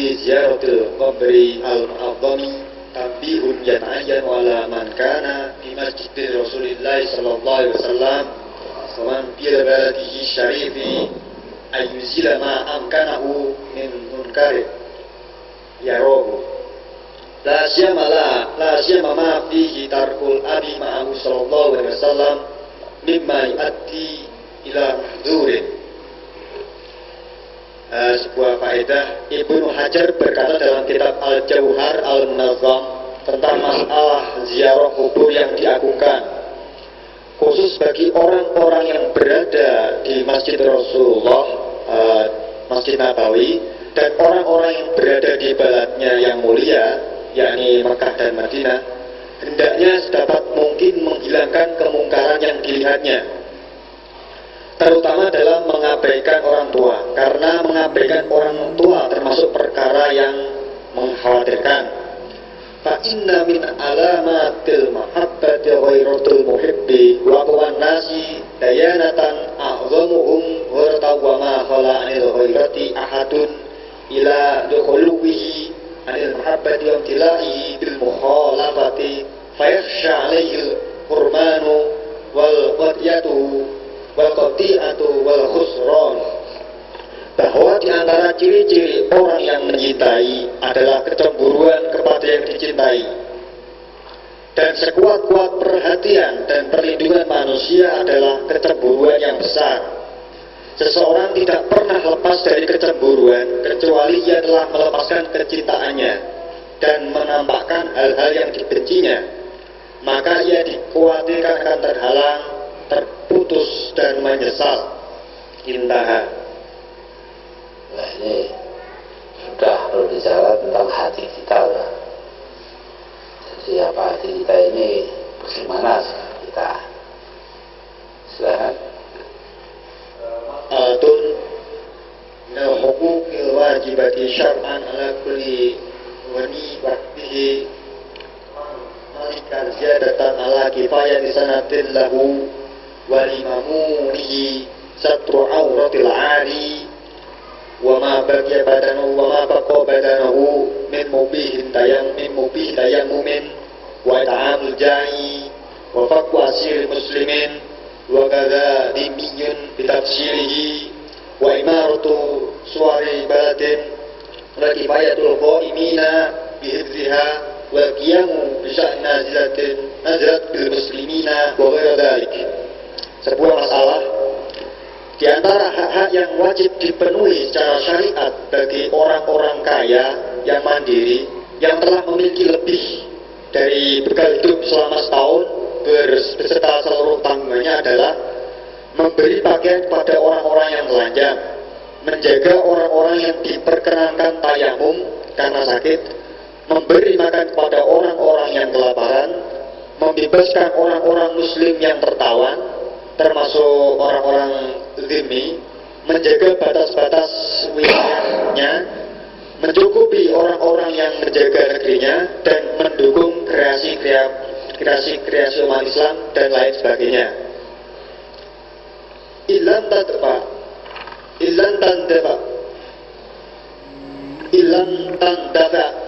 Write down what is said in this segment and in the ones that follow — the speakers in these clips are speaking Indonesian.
fi ziyaratil qabri al-mu'azzami tanbihun yan'ayyan wala man kana fi masjid Rasulillah sallallahu alaihi wasallam sawan bil baladihi syarifi ayyuzila ma amkanahu min munkari yarahu la siyama ma fihi tarkul abi ma'ahu sallallahu alaihi wasallam mimma yu'addi ila mahdurin. Sebuah faedah, Ibnu Hajar berkata dalam kitab Al-Jauhar Al-Munazzam tentang masalah ziarah kubur yang diagungkan, khusus bagi orang-orang yang berada di Masjid Rasulullah, Masjid Nabawi, dan orang-orang yang berada di baladnya yang mulia, yakni Mekah dan Madinah, hendaknya sedapat mungkin menghilangkan kemungkaran yang dilihatnya, terutama dalam mengabaikan orang tua, karena mengabaikan orang tua termasuk perkara yang mengkhawatirkan. Fa inna min alamatil mahabbati ghairatul muhibbi wa qawan nasi dayanatan a'zamuhum wa ma khala anil ghairati ahadun ila dukhuluhi anil mahabbati wa imtilaihi bil mukhalafati fayakhsha alaihi al-hurmanu wal qadiyatu wal qati'atu wal khusran, bahwa di antara ciri-ciri orang yang mencintai adalah kecemburuan kepada yang dicintai, dan sekuat-kuat perhatian dan perlindungan manusia adalah kecemburuan yang besar. Seseorang tidak pernah lepas dari kecemburuan kecuali ia telah melepaskan kecintaannya dan menampakkan hal-hal yang dibencinya, maka ia dikhawatirkan akan terhalang, terputus dan menyesal. Intaha. Nah, ini sudah berbicara tentang hati kita lah. Jadi apa hati kita ini bagaimana kita? Silakan. Atun minal huquqil wajibati syar'an ala kulli wani wahbihi malika ziyadatan ala kifayati sanatin lahu walimamunihi satru auratil ari wa ma baqiya badanahu wa ma baqa badanahu min mubihin tayamumin wa ta'amul ja'i wa faqu asir muslimin wa kadha dimiyun bitafsirihi wa imaratu suwari baladin wa kifayatul qa'imina bihidriha wa qiyamu bisya'in nazilat bil muslimina wa ghaira dhalik. Sebuah masalah di antara hak-hak yang wajib dipenuhi secara syariat bagi orang-orang kaya yang mandiri, yang telah memiliki lebih dari bekal hidup selama setahun beserta seluruh tanggungannya adalah memberi pakaian kepada orang-orang yang telanjang, menjaga orang-orang yang diperkenankan tayamum karena sakit, memberi makan kepada orang-orang yang kelaparan, membebaskan orang-orang muslim yang tertawan termasuk orang-orang zimmi, menjaga batas-batas wilayahnya, mencukupi orang-orang yang menjaga negerinya, dan mendukung kreasi umat Islam dan lain sebagainya. Ilan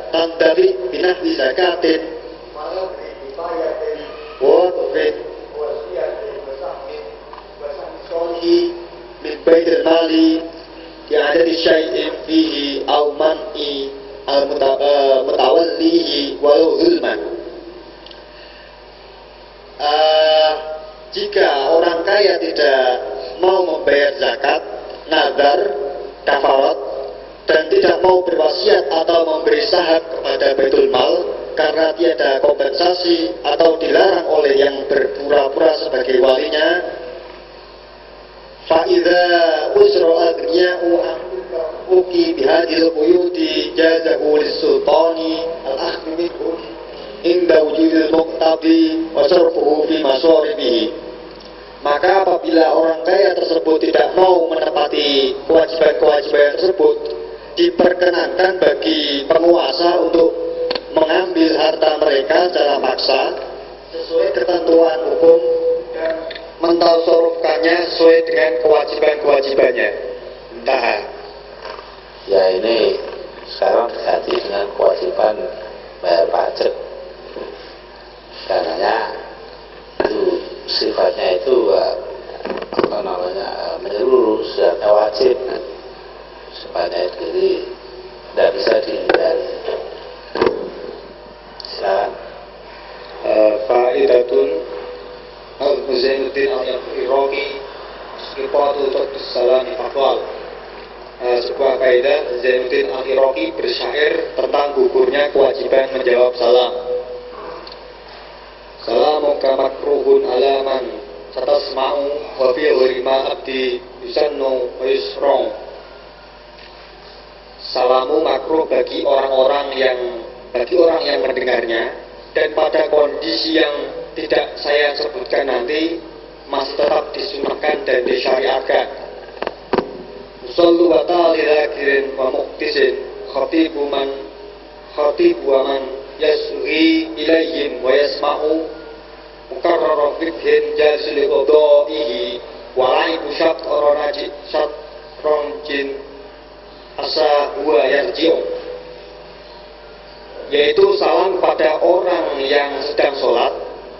tandafi binahwi zakatin wa min baitil mali ti'adati syai'in fihi aw man'i al-mutawallihi walau zulman. Jika orang kaya tidak mau membayar zakat, nazar, kafarat, dan tidak mau berwasiat atau memberi saham kepada baitul mal karena tiada kompensasi atau dilarang oleh yang berpura-pura sebagai walinya, fa'idha usra agnya'u uki bihadil buyuti jazahu lissultani al-akhmi minhum inda wujudil muqtabi wa sarfuhu fi masoribihi. Maka apabila orang kaya tersebut tidak mau menepati kewajiban-kewajiban tersebut, diperkenankan bagi penguasa untuk mengambil harta mereka secara paksa sesuai ketentuan hukum dan mentasarrufkannya sesuai dengan kewajiban-kewajibannya. Entah. Ya, ini sekarang diganti dengan kewajiban bayar pajak. Karena itu sifatnya itu apa namanya, menyeluruh, sifatnya wajib, sifatnya diri, tidak bisa dihindari. Silakan. Fa'idatun Al-Zainuddin Al-Iraqi Iqatul Tadus Salami Fatwal. Sebuah kaidah, Zainuddin Al-Iraqi bersyair tentang gugurnya kewajiban menjawab salam. Salamuka makruhun alaman satasma'u wa fi ghairima abdi yusannu wa yusrong. Salamu makruh bagi orang yang mendengarnya, dan pada kondisi yang tidak saya sebutkan nanti masih tetap disunahkan dan disyariatkan. Sallu wa ta'alilakirin wa muqtisin khatibu wa man yasri ilayhim wa yasma'u mukarrara fikhin jazli qadaihi wa laibu syatronjin asa huwa yarji'u, yaitu salam kepada orang yang sedang sholat,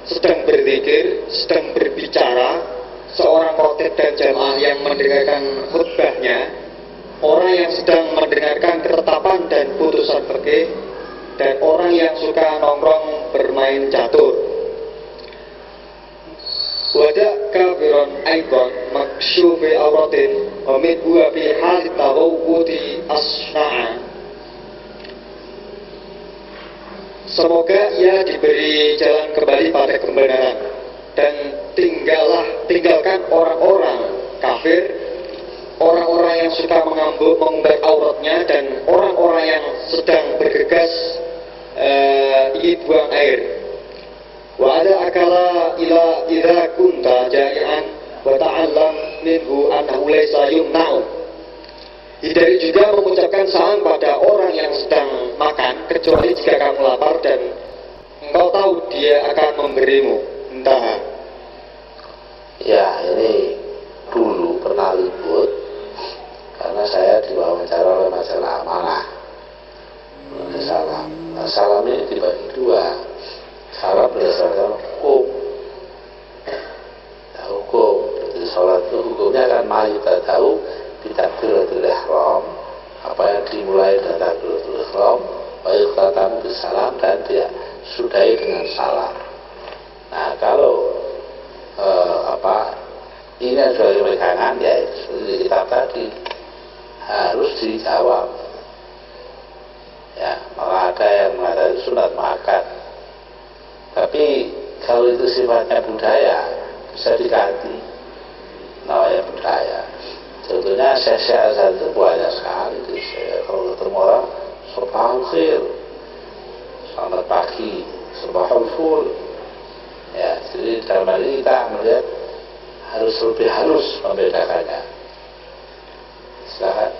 sedang berzikir, sedang berbicara, seorang khotib dan jamaah yang mendengarkan khutbahnya, orang yang sedang mendengarkan ketetapan dan putusan fikih, dan orang yang suka nongkrong bermain catur. Wada kafiron aikon maksyufi auratin wa min huwa fi halit tawawudi asna'a. Semoga ia diberi jalan kembali pada kebenaran, dan tinggalkan orang-orang kafir, orang-orang yang suka mengumbar auratnya, dan orang-orang yang sedang bergegas ingin buang air. Wa ada akala ila idza kunta ja'ian wa ta'allam minhu annahu laysa yumna'u. Hindari juga mengucapkan salam pada orang yang sedang makan, kecuali jika kamu lapar dan engkau tahu dia akan memberimu. Entah. Ya, ini dulu pernah ribut karena saya diwawancara oleh majalah Amanah. Salam. Nah, salam ini dibagi dua. Salam berdasarkan hukum. Nah, hukum. Jadi sholat itu hukumnya kan mari kita tahu bitakbiratul ihram, apa yang dimulai dengan takbiratul ihram, baik katamu bisalam, dan dia sudahi dengan salam. Nah, kalau ini adalah pegangan, ya seperti kitab tadi harus dijawab. Ya, malah ada yang mengatakan sunat makan. Tapi kalau itu sifatnya budaya, bisa diganti namanya budaya. Sebetulnya Syekh Azhar itu banyak sekali. Kalau ketemu orang, Subhanul Khair, selamat pagi, Subhanul Ful. Ya, jadi dalam hal ini kita melihat harus lebih halus membedakannya. Silakan.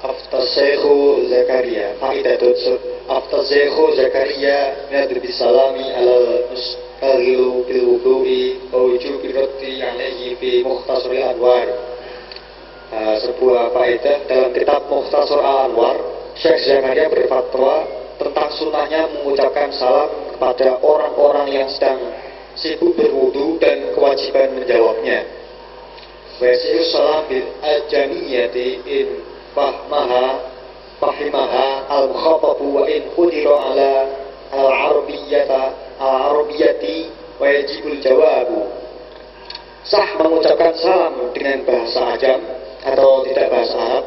Aftasyaikhu Zakaria, Fa'idatun Aftasyaikhu Zakaria yadri bisalami alal mustaghilu bil wudu'i wa wujubi raddi alaihi fi Mukhtasar al-Anwar. Sebuah faedah dalam kitab Mukhtasar al-Anwar, Syekh Zakaria berfatwa tentang sunnahnya mengucapkan salam kepada orang-orang yang sedang sibuk berwudu dan kewajiban menjawabnya. Wa yasiru salam bil ajamiyati in fahimaha al-mukhatabu wa in qudira ala al-arabiyyati wa yajibul jawabu. Sah mengucapkan salam dengan bahasa ajam atau tidak bahasa Arab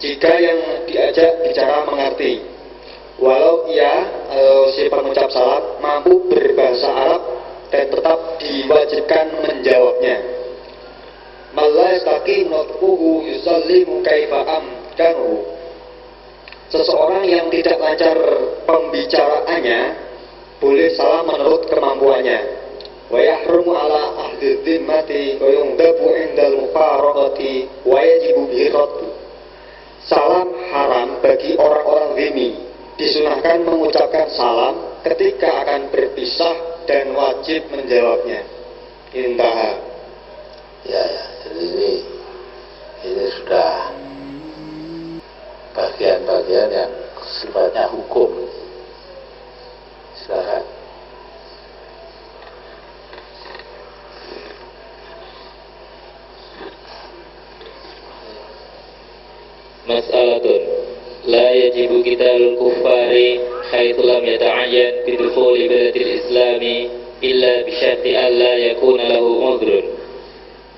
jika yang diajak bicara mengerti, walau ia si pengucap salam mampu berbahasa Arab, dan tetap diwajibkan menjawabnya. Malla yastaqim nutquhu yusallimu kaifa amkanu. Seseorang yang tidak lancar pembicaraannya boleh salam menurut kemampuannya. Wa yahrumu ala ahli dhimmati wa yungdabu indal mufaraqati wa yajibu bihi raddu. Salam haram bagi orang-orang dhimmi. Disunahkan mengucapkan salam ketika akan berpisah dan wajib menjawabnya. Intah. Ya, jadi ini sudah bagian-bagian yang sifatnya hukum. Silakan. Mas'alatun la yajibu qitalul kuffari haitsu lam yata'ayyan bidukhuli baladil islami illa bisyarti alla yakuna lahu udhrun.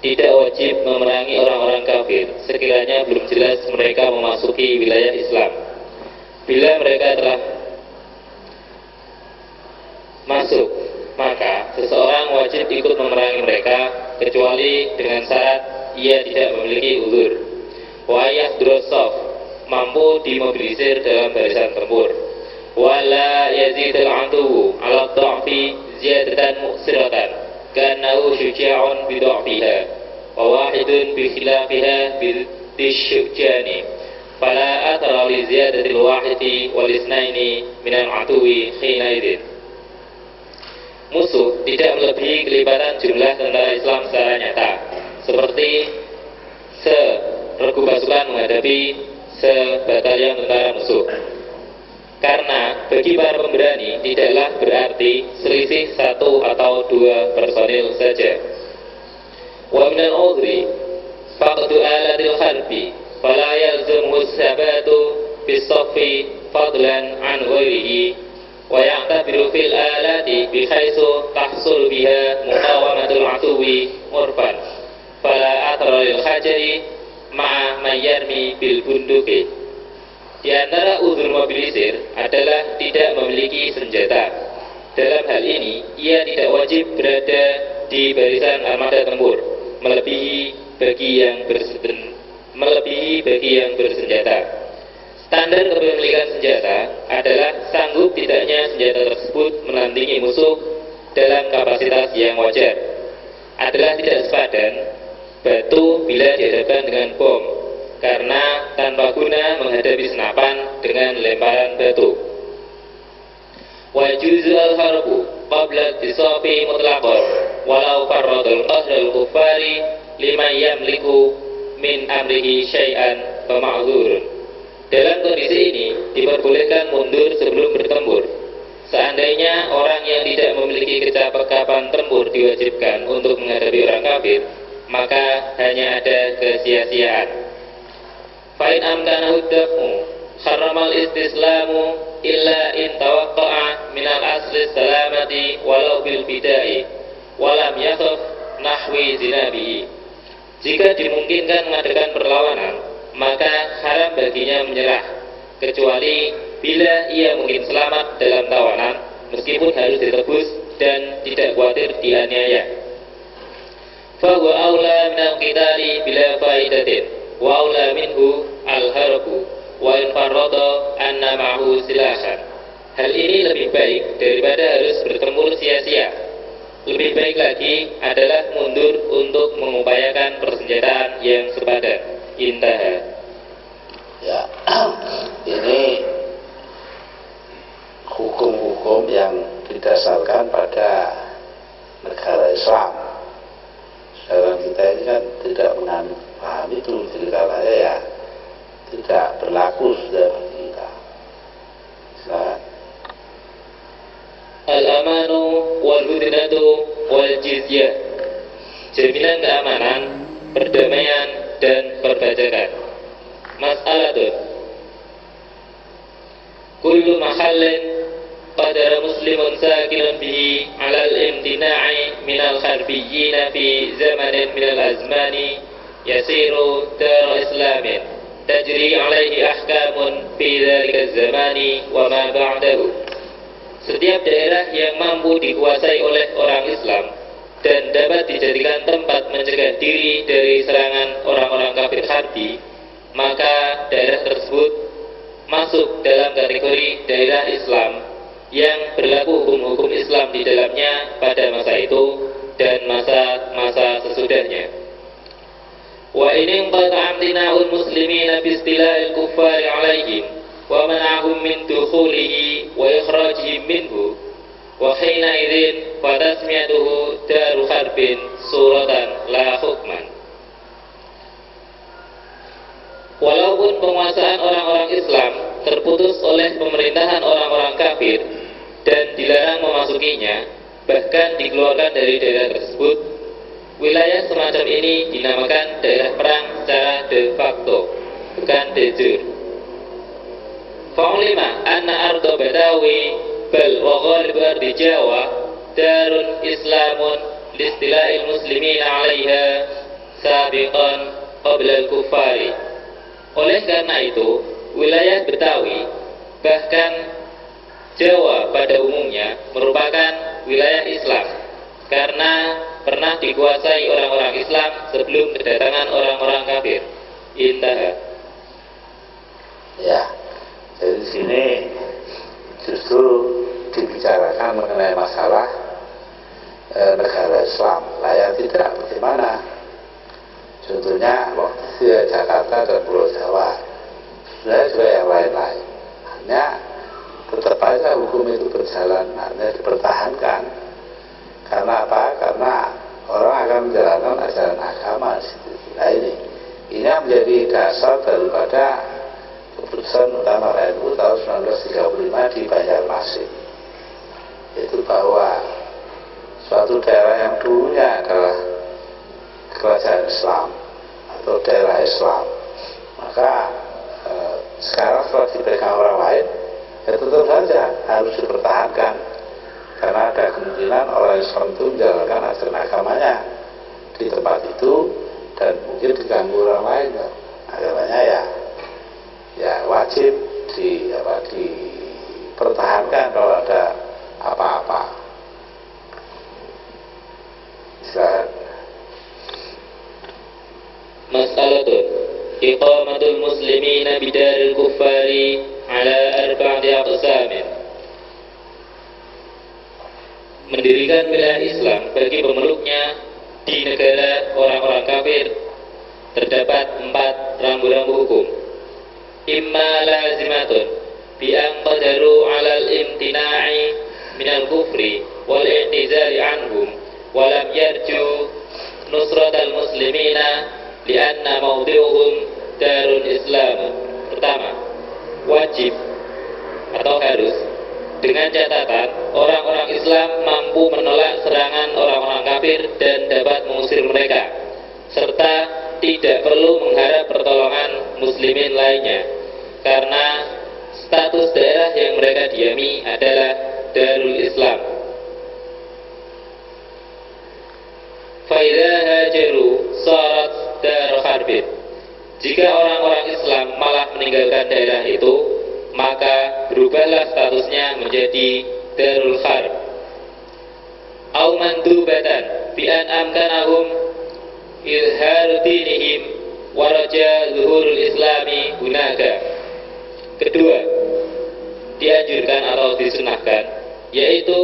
Tidak wajib memerangi orang-orang kafir sekiranya belum jelas mereka memasuki wilayah Islam. Bila mereka telah masuk, maka seseorang wajib ikut memerangi mereka kecuali dengan syarat ia tidak memiliki uzur. Wayah drosov, mampu dimobilisir dalam barisan tempur. Wala yazidul antuhu ala dha'fi ziyadatan muksiratan karnahu syuja'un bidha'fiha wa wahidun bikhilafiha bisyujani fala athara li ziyadatil wahidi wal isnaini minal atuwi khinaidin. Musuh tidak melebihi kelipatan jumlah tentara Islam secara nyata, seperti regu pasukan menghadapi sebatalion tentara musuh. Karena bagi para pemberani tidaklah berarti selisih 1 atau 2 personil saja. Wa minal udhri faqdu alatil harbi fala yalzamu sabatu bis-saffi fadlan an ghairihi wa ya'tabiru fil alati bihaitsu tahsul biha muqawamatul atuwi urfan fala athara lil hajari ma'a mayarmi bil bunduki. Di antara uzur mobilisir adalah tidak memiliki senjata. Dalam hal ini, ia tidak wajib berada di barisan armada tempur, melebihi bagi yang bersenjata. Standar kepemilikan senjata adalah sanggup tidaknya senjata tersebut menandingi musuh dalam kapasitas yang wajar. Adalah tidak sepadan batu bila dihadapkan dengan bom, karena tanpa guna menghadapi senapan dengan lemparan batu. Wa yajuzu al-harbu qabla tisafi mutlaqan walau farradul qahrul kuffari liman yamliku min amrihi syai'an fa ma'dzurun. Dalam kondisi ini diperbolehkan mundur sebelum bertempur. Seandainya orang yang tidak memiliki kecakapan tempur diwajibkan untuk menghadapi orang kafir, maka hanya ada kesia-siaan. Fa'in amkanahu dafu haramal istislamu illa in tawaqqa'a minal asli salamati walau bil bidai walam yakhaf nahwi zinabihi. Jika dimungkinkan mengadakan perlawanan, maka haram baginya menyerah, kecuali bila ia mungkin selamat dalam tawanan meskipun harus ditebus dan tidak khawatir dianiaya. Fahuwa aula minal qitali bila faidatin wa aula minhu al-harbu wa in farrada anna ma'hu silahan. Hal ini lebih baik daripada harus bertempur sia-sia. Lebih baik lagi adalah mundur untuk mengupayakan persenjataan yang sepadan. Intaha. Ya, ini hukum-hukum yang didasarkan pada negara Islam. Sekarang kita ini kan tidak paham itu, jadi kalanya ya tidak berlaku sudah bagi kita. Silakan. Al-amanu wal-hudnatu wal-jizyah, jaminan keamanan, perdamaian dan perbajakan. Mas'alatun kullu mahallin qadara muslimun sakinun bihi alal imtina'i minal harbiyyina fi zamanin minal azmani yasiru dar islamin tajri alaihi ahkamun fi dhalika zamani wa ma ba'dahu. Setiap daerah yang mampu dikuasai oleh orang Islam dan dapat dijadikan tempat mencegah diri dari serangan orang-orang kafir harbi, maka daerah tersebut masuk dalam kategori daerah Islam yang berlaku hukum-hukum Islam di dalamnya pada masa itu dan masa-masa sesudahnya. Wa in qata'a amtina'ul muslimina bi istila'il kuffari 'alaihim wa man'ahum min dukhulihi wa ikhrajihim minhu wa hina idzin fa tasmiyatuhu daru harbin suratan la hukman. Walaupun penguasaan orang-orang bahkan dikeluarkan dari daerah tersebut. Wilayah semacam ini dinamakan daerah perang secara de facto, bukan de jure. Fa'ulima anna ardo Badawi bal wa ghalib ardi Jawa darun islamun listila'il muslimin 'alaiha sabiqan qabla al-kuffari. Oleh karena itu, wilayah Betawi bahkan Jawa pada umumnya merupakan wilayah Islam karena pernah dikuasai orang-orang Islam sebelum kedatangan orang-orang kafir. Intaha. Ya, jadi di sini justru dibicarakan mengenai masalah negara Islam. Lah yang tidak bagaimana? Contohnya waktu Jakarta dan Pulau Jawa, sebenarnya juga yang lain-lain. Hanya tetap aja hukum itu berjalan, hanya dipertahankan. Karena apa? Karena orang akan menjalankan ajaran agama di situ. Nah ini yang menjadi dasar daripada keputusan utama NU tahun 1935 di Banjarmasin. Itu bahwa suatu daerah yang dulunya adalah kerajaan Islam atau daerah Islam, maka sekarang setelah dipegang orang lain, ya tentu saja harus dipertahankan karena ada kemungkinan orang Islam itu menjalankan ajaran agamanya di tempat itu dan mungkin diganggu orang lain, agamanya ya wajib dipertahankan kalau ada apa-apa. Silakan. Masalatun iqamatul muslimina bidaril kuffari ala arba'ati aqsamin. Mendirikan wilayah Islam bagi pemeluknya di negara orang-orang kafir terdapat 4 rambu-rambu hukum. Imma lazimatun bi an qadaru 'ala al-imtina'i min al-kufri wal i'tizali anhum wa lam yarju nusratal muslimina li'anna mawdi'uhum darul Islam. Pertama, wajib atau harus dengan catatan orang-orang Islam mampu menolak serangan orang-orang kafir dan dapat mengusir mereka, serta tidak perlu mengharap pertolongan muslimin lainnya karena status daerah yang mereka diami adalah Darul Islam. Faidha hajaru sarat dar harbin. Jika orang-orang Islam malah meninggalkan daerah itu, maka berubahlah statusnya menjadi Darul Harb. Au mandubatan bi an amkanahum izhar dinihim wa raja zuhurul islami hunaka. Kedua, dianjurkan atau disunahkan, yaitu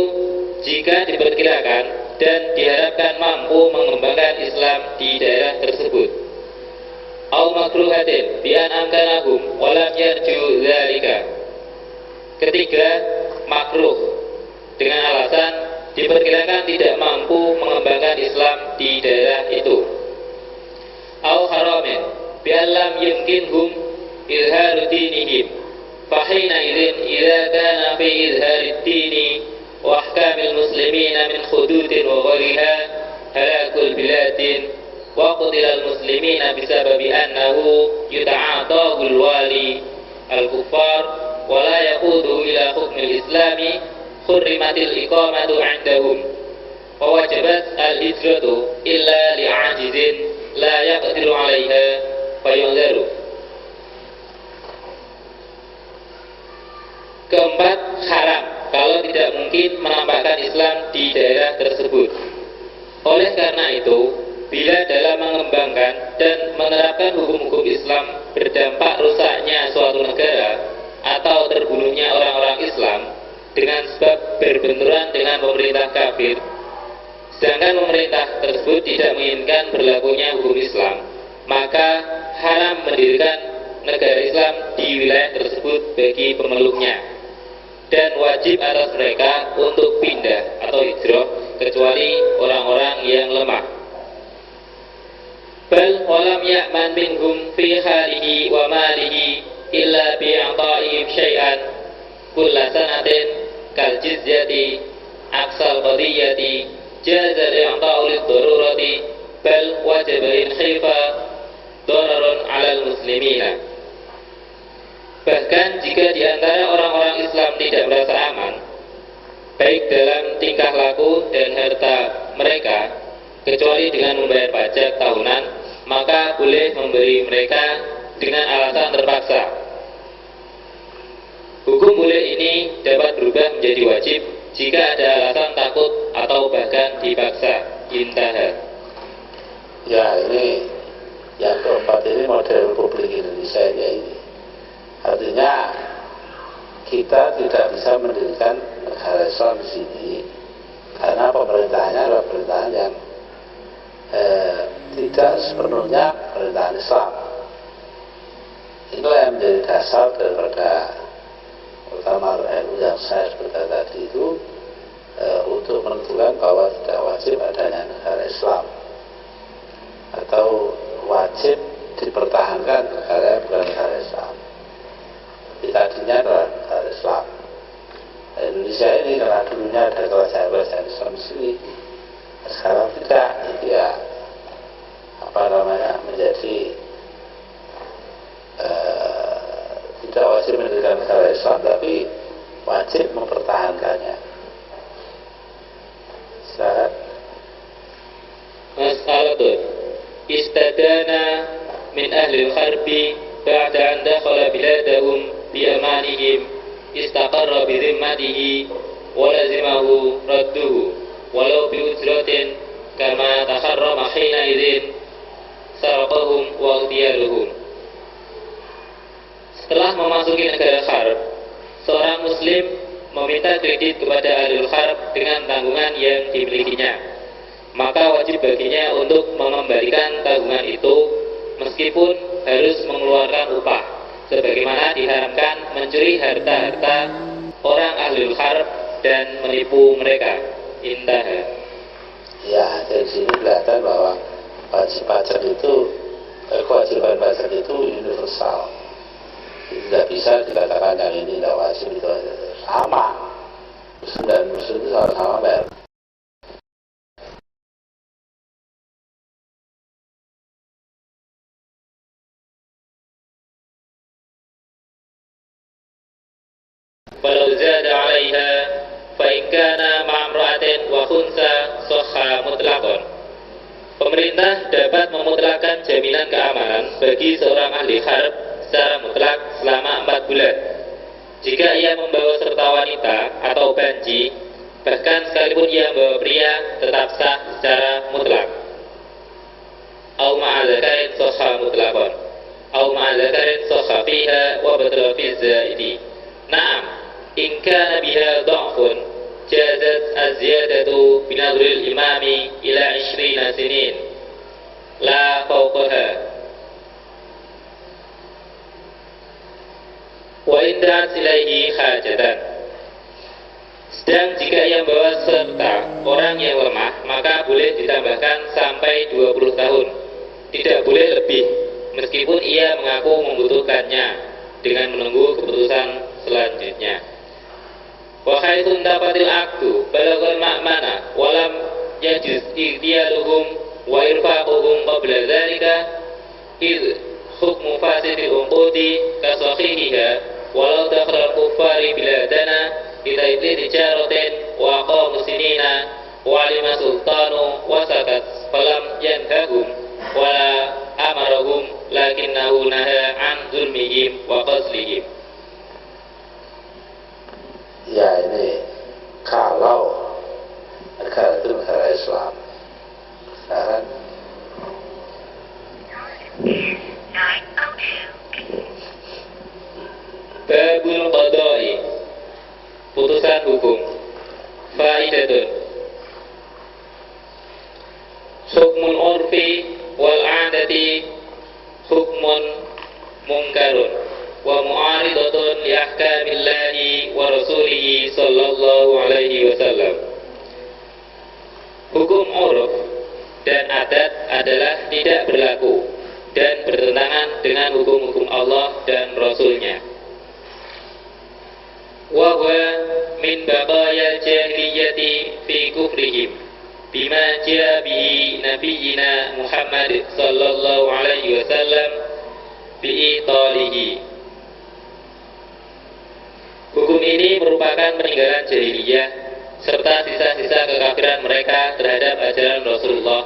jika diperkirakan dan diharapkan mampu mengembangkan Islam di daerah tersebut. Au makruhatin bi an amkanahum wa lam yarju dzalika. Ketiga, makruh dengan alasan diperkirakan tidak mampu mengembangkan Islam di daerah itu. Au haramin bi an lam yumkinhum izharu dinihim. Fahina idzin idza kana fi izharid dini wa ahkamil muslimina min hududin wa ghayriha halakul biladin wa qatilal muslimina bisababi annahu yuta'atahu al-wali al-kuffar wa la yaqudu ila hukmil islami hurrimatil iqamatu 'indahum wa wajabat al-hijratu illa li'ajizin la yaqdiru 'alaiha fayunzaru. Keempat, haram kalau tidak mungkin menampakkan Islam di daerah tersebut. Oleh karena itu, bila dalam mengembangkan dan menerapkan hukum-hukum Islam berdampak rusaknya suatu negara atau terbunuhnya orang-orang Islam dengan sebab berbenturan dengan pemerintah kafir, sedangkan pemerintah tersebut tidak menginginkan berlakunya hukum Islam, maka haram mendirikan negara Islam di wilayah tersebut bagi pemeluknya, dan wajib atas mereka untuk pindah atau hijrah kecuali orang-orang yang lemah. Bal walam ya'man minhum fi halihi wa malihi illa bi'ata'ihim syai'an kulla sanatin kal jizyati aksal qadiyati jaza li'ta'u lid-darurati bal wajib in khifa dararun 'alal muslimina. Bahkan jika di antara orang-orang Islam tidak merasa aman, baik dalam tingkah laku dan harta mereka, kecuali dengan membayar pajak tahunan, maka boleh memberi mereka dengan alasan terpaksa. Hukum boleh ini dapat berubah menjadi wajib jika ada alasan takut atau bahkan dipaksa. Intaha. Ya, ini yang keempat ini model Republik Indonesia ya ini. Artinya kita tidak bisa mendirikan negara Islam di sini karena pemerintahnya adalah pemerintahan yang tidak sepenuhnya pemerintahan Islam. Inilah yang menjadi dasar daripada utama RU yang saya sebutkan tadi itu, untuk menentukan bahwa tidak wajib adanya negara Islam atau wajib dipertahankan negara yang bukan negara Islam. Tadinya adalah negara Islam. Indonesia ini karena dulunya ada kerajaan Islam sini, sekarang tidak, itu ya menjadi tidak wajib mendirikan negara Islam, tapi wajib mempertahankannya. Silakan. Mas'alatun istadana min ahli al-harbi ba'da an dakhala biladahum bi amanihim istaqarra bi dhimmatihi wa lazimahu radduhu walau bi ujratin kama taharrama hina idzin sarqahum wa ikhtiyaruhum. Setelah memasuki negara Harb, seorang muslim meminta kredit kepada ahlul Harb dengan tanggungan yang dimilikinya, maka wajib baginya untuk mengembalikan tanggungan itu meskipun harus mengeluarkan upah, sebagaimana diharamkan mencuri harta-harta orang ahlul Harb dan menipu mereka. Intaha. Ya, dari sini kelihatan bahwa kewajiban pajak itu universal. Tidak bisa dikatakan yang ini tidak wajib, itu sama. Muslim dan Muslim itu sama-sama bayar. Walau zada 'alaiha fa in kana ma'amra'atin wa khunsa sahha mutlaqan. Pemerintah dapat memutlakkan jaminan keamanan bagi seorang ahli harb secara mutlak selama 4 bulan. Jika ia membawa serta wanita atau banci, bahkan sekalipun ia membawa pria, tetap sah secara mutlak. Au ma'adzakarin sahha mutlaqan, au ma'adzakarin sahha fiha wa batala fi zaidi. Naam, in kana biha dha'fun jazat az-ziyadatu bi nadril imami ila 20 sinin la fawqaha. Wa inda'at ilaihi hajatan. Sedang jika ia membawa serta orang yang lemah, maka boleh ditambahkan sampai 20 tahun. Tidak boleh lebih, meskipun ia mengaku membutuhkannya, dengan menunggu keputusan selanjutnya. Wa haitsun dapatil aqdu balaghal ma'mana walam yajuz ikhtiyaruhum wa irfaquhum qabla dzalika id hukmu fasidil uqudi ka sahihiha walau dakhal kuffari biladana bitaidli tijaratin wa aqamu sinina wa alima sultanu wa sakat falam yanhahum wala amarahum lakinnahu naha an zulmihim wa qazlihim. Ya, ini kalau negara itu negara Islam. Sekarang Babul qadai, putusan hukum. Faidatun hukmun urfi wal adati hukmun munkarun wa mu'aridatun li ahkamillahi wa rasulihi sallallahu alaihi wasallam. Hukum uruf dan adat adalah tidak berlaku dan bertentangan dengan hukum-hukum Allah dan Rasulnya. Wa huwa min baqaya jahiliyati fi kufrihim bima jaa bihi nabiyyina Muhammad sallallahu alaihi wasallam bi'italihi. Hukum ini merupakan peninggalan jahiliyah serta sisa-sisa kekafiran mereka terhadap ajaran Rasulullah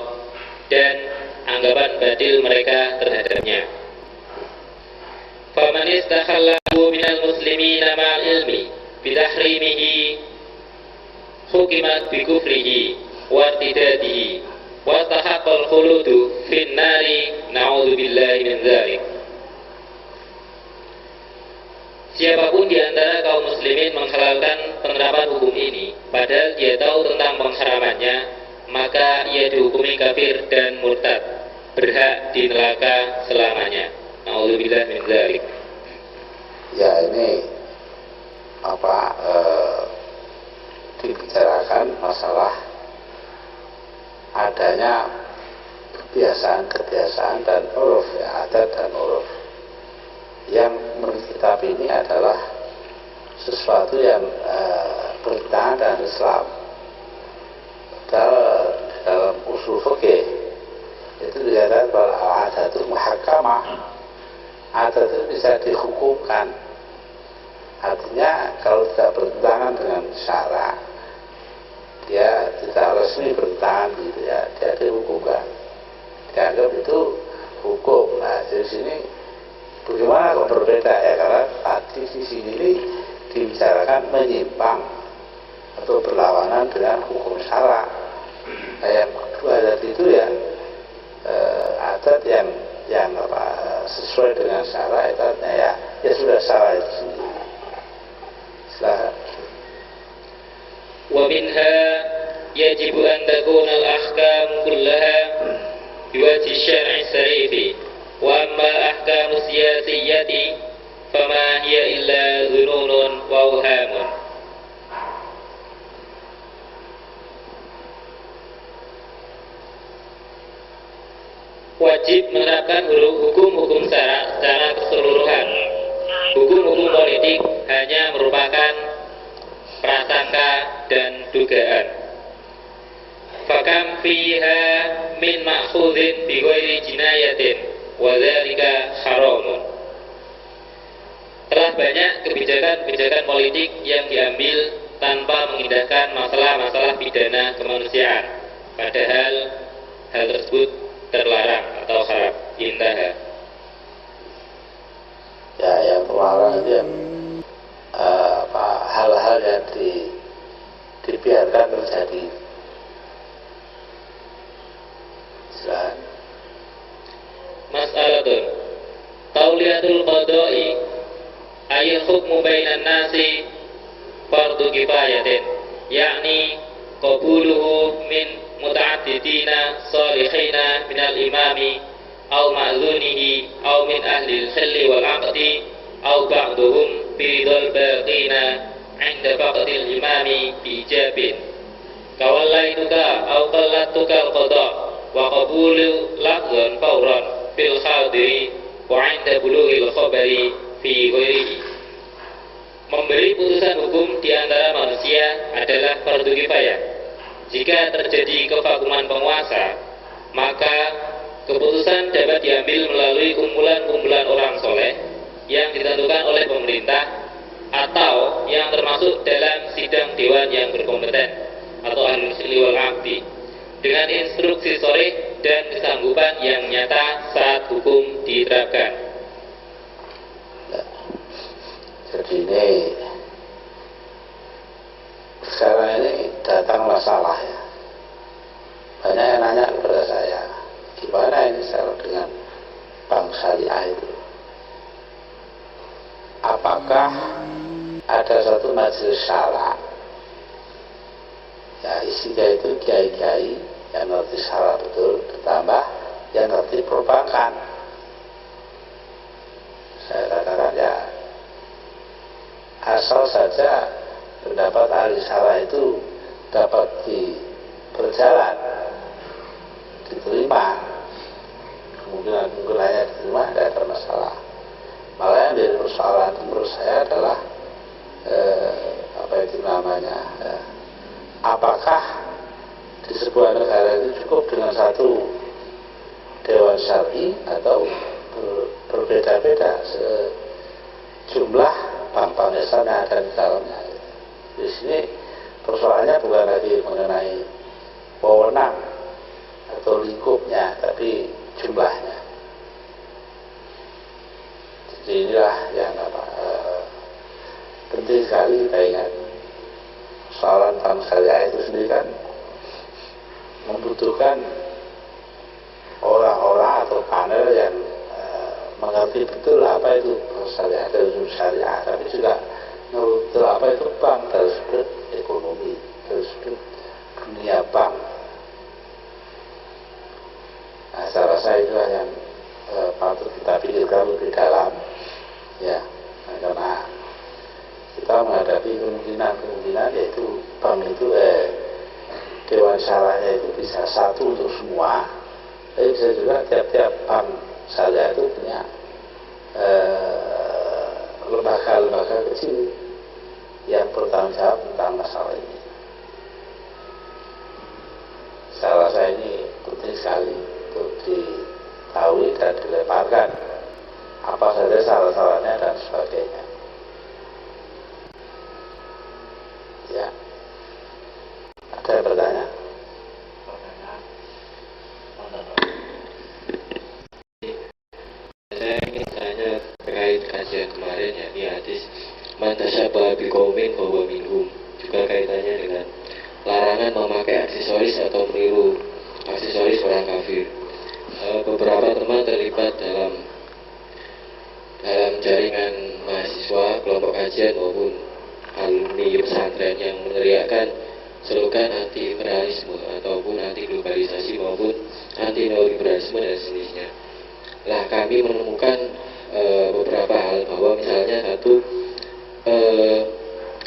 dan anggapan batil mereka terhadapnya. Faman istakhallahu minal muslimina ma'al ilmi bidahrimihi hukimat bikufrihi wa irtidadihi wa tahaqqal khuludu fin nari na'udzubillahi min dzalik. Siapapun di antara kaum muslimin menghalalkan penerapan hukum ini padahal dia tahu tentang pengharamannya, maka ia dihukumi kafir dan murtad, berhak di neraka selamanya. Na'udzubillah min dzalik. Ya, ini dibicarakan masalah adanya kebiasaan-kebiasaan dan uruf, ya, adat dan uruf yang menurut kitab ini adalah sesuatu yang bertentangan dengan Islam. Dalam usul fikih itu dikatakan bahwa adatul muhakkamah, adat itu bisa dihukumkan. Artinya kalau tidak bertentangan dengan syara, dia tidak resmi bertentangan gitu ya, dia dihukumkan, dianggap itu hukum. Nah, dari sini bagaimana kok berbeda ya, karena tadi sisi ini dibicarakan menyimpang atau berlawanan dengan hukum syara. Nah, yang kedua adat itu ya adat yang sesuai dengan syara, adatnya ya sudah syara itu sendiri. Silahkan. Wa minha yajibu an takuna al-ahkam kullaha biwajhi syar'i sarifi. Wa amma ahkamu siyasiyati fama hiya illa dhununun wa awhamun. Wajib menerapkan hukum-hukum syara secara keseluruhan. Hukum-hukum politik hanya merupakan prasangka dan dugaan. Fakam fiha min ma'khudhin bi ghairi jinayatin wa dzalika haramun. Telah banyak kebijakan-kebijakan politik yang diambil tanpa mengindahkan masalah-masalah pidana kemanusiaan, padahal hal tersebut terlarang atau haram. Intaha. Ya, yang terlarang itu yang hal-hal yang dibiarkan terjadi. Silahkan. Mas'alatun tauliyatul qada'i ayil hukmu bainan nasi fardu kifayatin, yakni qabuluhu min muta'addidina salihina minal imami aw ma'zunihi aw min ahli al-hilli wal 'aqdi aw ba'duhum biridhal baqina 'inda faqdil imami bijabin kawallaituka aw qallatuka al-qada' wa qabulu lafzan fawran fil khadiri wa 'inda bulughil khabari fi ghairihi. Memberi putusan hukum di antara manusia adalah fardu kifayah. Jika terjadi kevakuman penguasa, maka keputusan dapat diambil melalui kumpulan-kumpulan orang soleh yang ditentukan oleh pemerintah atau yang termasuk dalam sidang dewan yang berkompeten atau ahlul hilli wal 'aqdi dengan instruksi sharih dan kesanggupan yang nyata saat hukum diterapkan. Jadi ini sekarang ini datang masalah ya. Banyak yang nanya kepada saya, gimana ini saya dengan bank syariah itu? Apakah ada satu majelis syara? Ya, isinya itu kiai-kiai yang ngerti syara betul, ditambah yang ngerti perbankan. Saya katakan ya, asal saja pendapat ahli syara itu dapat berjalan, diterima, kemungkinan-kemungkinannya diterima, tidak ada masalah. Malah yang menjadi persoalan menurut saya adalah apa itu nama namanya ya. Apakah di sebuah negara itu cukup dengan satu dewan syar'i atau berbeda-beda jumlah bank-bank Islam yang ada di dalamnya. Di sini persoalannya bukan lagi mengenai wewenang atau lingkupnya, tapi jumlahnya. Jadi inilah yang penting sekali kita ingat. Soalan bank syariah itu sendiri kan membutuhkan orang-orang atau panel yang mengerti betul apa itu syariah dari syariah, tapi juga mengerti apa itu bank dari sudut ekonomi, dari sudut dunia bank. Nah, saya rasa itulah yang patut kita pikirkan lebih dalam, ya, karena kita menghadapi kemungkinan yaitu bank itu dewan syarahnya itu bisa satu untuk semua, tapi bisa juga tiap-tiap bank syariah itu punya lembaga-lembaga kecil yang bertanggung jawab tentang masalah ini. Saya rasa ini penting sekali untuk diketahui dan dilemparkan apa saja salah-salahnya dan sebagainya. Ya, ada yang bertanya? Saya ingin tanya terkait kajian kemarin, yakni hadis man tasyabaha biqaumin fahuwa minhum, juga kaitannya dengan larangan memakai aksesoris atau meniru aksesoris orang kafir. Beberapa teman terlibat dalam jaringan mahasiswa, kelompok kajian maupun alumni pesantren yang meneriakkan slogan anti imperialisme ataupun anti globalisasi maupun anti neoliberalisme dan sejenisnya. Nah, kami menemukan beberapa hal, bahwa misalnya satu,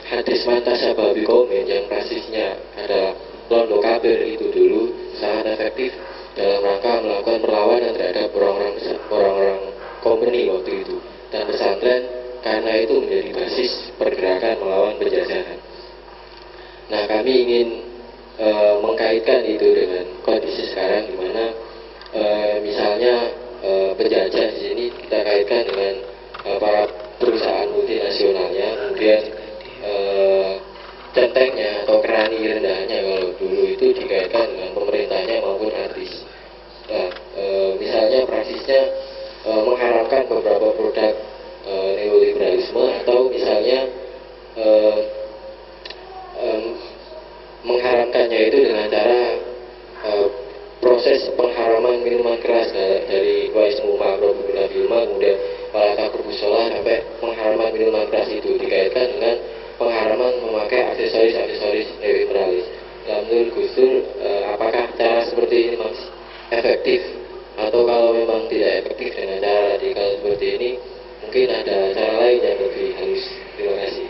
hadis man tasyabaha biqaumin yang basisnya adalah londo kabir itu dulu sangat efektif dalam rangka melakukan perlawanan terhadap orang-orang kompeni waktu itu, dan pesantren karena itu menjadi basis pergerakan melawan penjajahan. Nah, kami ingin mengkaitkan itu dengan kondisi sekarang, di mana misalnya penjajah di sini kita kaitkan dengan para perusahaan multinasionalnya, kemudian centengnya atau kerani rendahnya kalau dulu itu dikaitkan dengan pemerintahnya maupun artis. Nah, misalnya praksisnya mengharamkan beberapa produk neoliberalisme, atau misalnya mengharamkannya itu dengan cara proses pengharaman minuman keras dari Waismu Ma'ruf bin Filma, kemudian Walaka Kurbusola, sampai pengharaman minuman keras itu dikaitkan dengan pengharaman memakai aksesoris neoliberalis. Nah, menurut Gus Dur, apakah cara seperti ini masih efektif, atau kalau memang tidak efektif dengan cara radikal seperti ini, mungkin ada cara lain yang lebih halus? Terima kasih.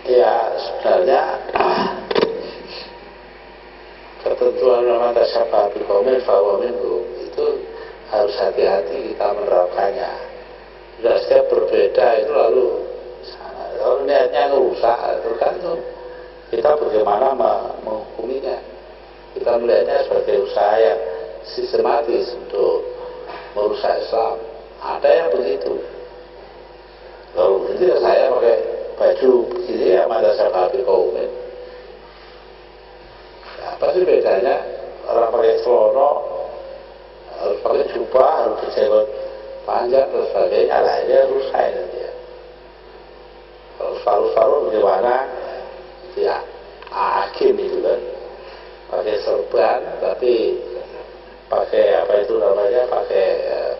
Ya, sebenarnya ketentuan man tasyabaha biqaumin fahuwa minhum itu harus hati-hati kita menerapkannya. Sudah setiap berbeda itu lalu kalau niatnya merusak, tergantung kita bagaimana menghukuminya. Kita melihatnya sebagai usaha yang sistematis untuk merusak Islam. Ada yang begitu. Kalau begitu ya saya pakai baju begini ya man tasyabaha biqaumin. Apa sih bedanya orang pakai celana, harus pakai jubah, harus berjenggot panjang dan sebagainya? Lah ini rusak nanti ya. Kalau separuh-separuh bagaimana? Ya hakim itu kan, pakai serban tapi pakai apa itu namanya, pakai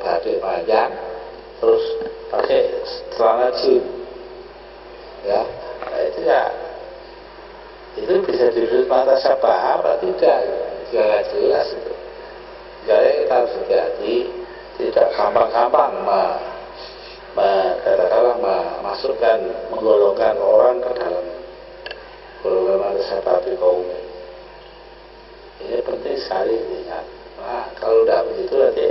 batik panjang, terus pakai celana jeans, ya. Nah, itu ya, itu bisa disebut man tasyabaha apa tidak? Tidak jelas itu. Jadi kita harus hati-hati, tidak gampang-gampang katakanlah memasukkan, menggolongkan orang ke dalam golongan man tasyabaha biqaumin. Ini penting sekali diingat. Nah, kalau tidak begitu nanti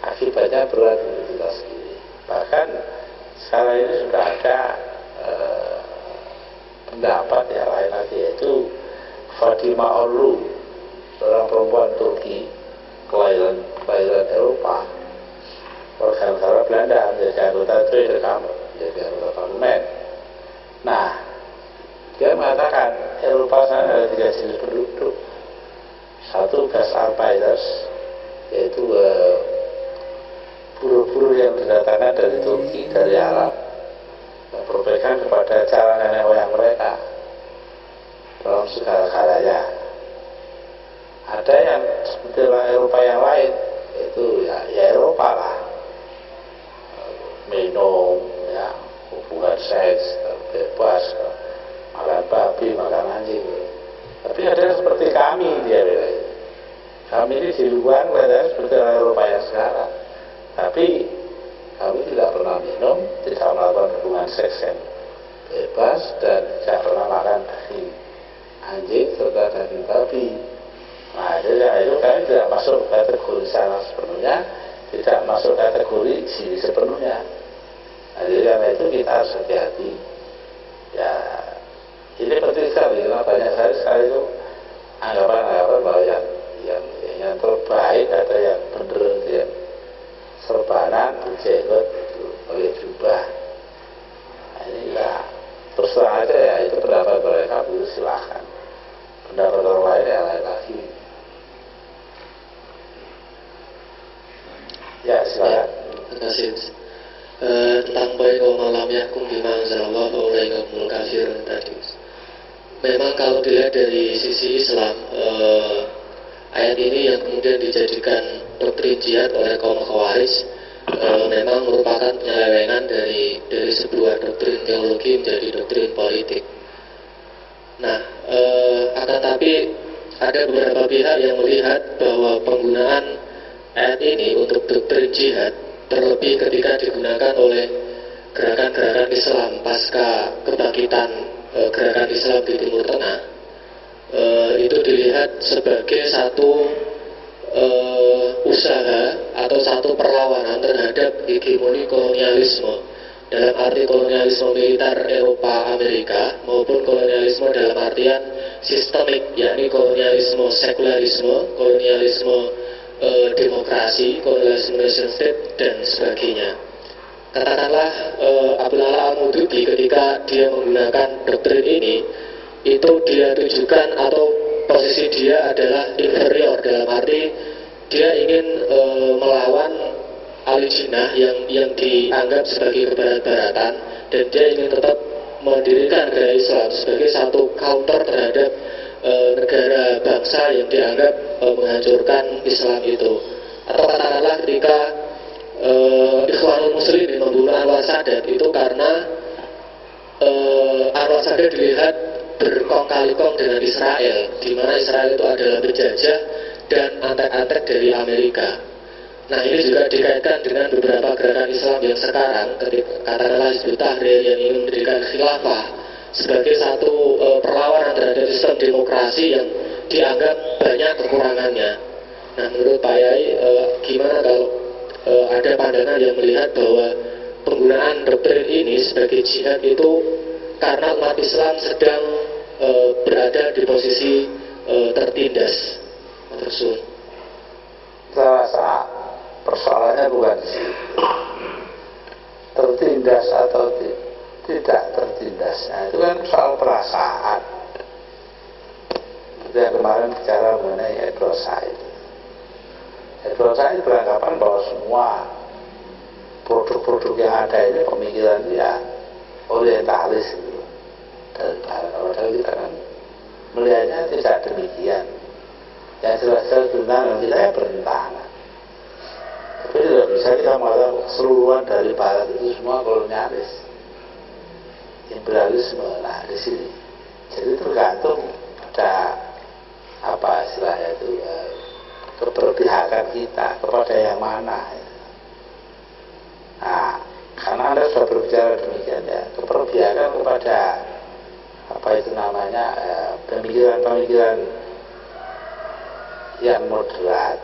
akibatnya berat untuk kita sendiri. Bahkan sekarang ini sudah ada pendapat yang lain lagi, yaitu Fatima Orlu, seorang perempuan Turki kelahiran Eropa, warga negara Belanda, menjadi anggota Tweede Kamer, menjadi anggota parlemen. Nah, dia mengatakan Eropa sana ada 3 jenis penduduk. Satu Gastarbeiters, yaitu buruh-buruh yang didatangkan dari Turki, dari Arab, yang berpegang kepada cara nenek moyang mereka dalam segala-galanya. Ada yang seperti orang Eropa yang lain, yaitu ya Eropa lah, minum, ya, hubungan seks bebas, makan babi, makan anjing. Tapi ada yang seperti kami, dia bilang. Kami ini di luar kelihatan seperti orang Eropa yang sekarang, tapi kami tidak pernah minum, tidak melakukan hubungan seks yang bebas, dan tidak pernah makan daging anjing serta daging babi. Nah, itu kami tidak masuk kategori sana sepenuhnya, tidak masuk kategori sini sepenuhnya. Nah, jadi karena itu kita harus hati-hati. Ya, ini penting sekali, karena banyak sekali itu anggapan-anggapan bahwa yang terbaik ada yang benar, yang serbanan, berjenggot, pakai jubah. Nah, ini ya terus terang aja ya, itu pendapat mereka, silahkan. Pendapat orang lain yang lain lagi. Ya, silakan. Terima kasih. Tentang poin malam yakum bima anzalallahu alaikumul kafirun tadi. Memang kalau dilihat dari sisi Islam, ayat ini yang kemudian dijadikan doktrin jihad oleh kaum Khawarij memang merupakan penyelewengan dari sebuah doktrin teologi menjadi doktrin politik. Nah, akan tapi ada beberapa pihak yang melihat bahwa penggunaan ayat ini untuk doktrin jihad, terlebih ketika digunakan oleh gerakan-gerakan Islam pasca kebangkitan gerakan Islam di Timur Tengah, itu dilihat sebagai satu usaha atau satu perlawanan terhadap hegemoni kolonialisme, dalam arti kolonialisme militer Eropa Amerika maupun kolonialisme dalam artian sistemik, yakni kolonialisme sekularisme, kolonialisme demokrasi, kolonialisme nation state dan sebagainya. Katakanlah Abdul Ala Al-Maududi ketika dia menggunakan doktrin ini, itu dia tujukan atau posisi dia adalah inferior, dalam arti dia ingin melawan al-Jinnah yang dianggap sebagai kebarat-baratan, dan dia ingin tetap mendirikan negara Islam sebagai satu counter terhadap negara bangsa yang dianggap menghancurkan Islam itu. Atau katakanlah ketika Ikhwanul Muslimin membunuh Anwar Sadat, itu karena Anwar Sadat dilihat berkong kali kong dengan Israel, di mana Israel itu adalah penjajah dan antek-antek dari Amerika. Nah, ini juga dikaitkan dengan beberapa gerakan Islam yang sekarang, katakanlah Hizbut Tahrir yang ingin mendirikan khilafah sebagai satu perlawanan terhadap sistem demokrasi yang dianggap banyak kekurangannya. Nah, menurut Pak Yai, gimana kalau ada pandangan yang melihat bahwa penggunaan doktrin ini sebagai jihad itu karena umat Islam sedang berada di posisi tertindas? Saya rasa persoalannya bukan di situ, tertindas atau tidak tertindasnya, itu kan soal perasaan. Kita kemarin bicara mengenai Edward Said. Edward Said beranggapan bahwa semua produk-produk yang ada ini pemikiran dia orientalis gitu. Dan padahal kita kan melihatnya tidak demikian. Yang jelas-jelas bentangan kita ya bertentangan. Tapi tidak bisa kita mengatakan keseluruhan dari Barat itu semua kolonialis, imperialisme. Nah, di sini jadi tergantung pada apa istilahnya itu, keberpihakan kita kepada yang mana. Nah, karena Anda sudah berbicara demikian ya, keberpihakan kepada apa itu namanya, pemikiran-pemikiran yang moderat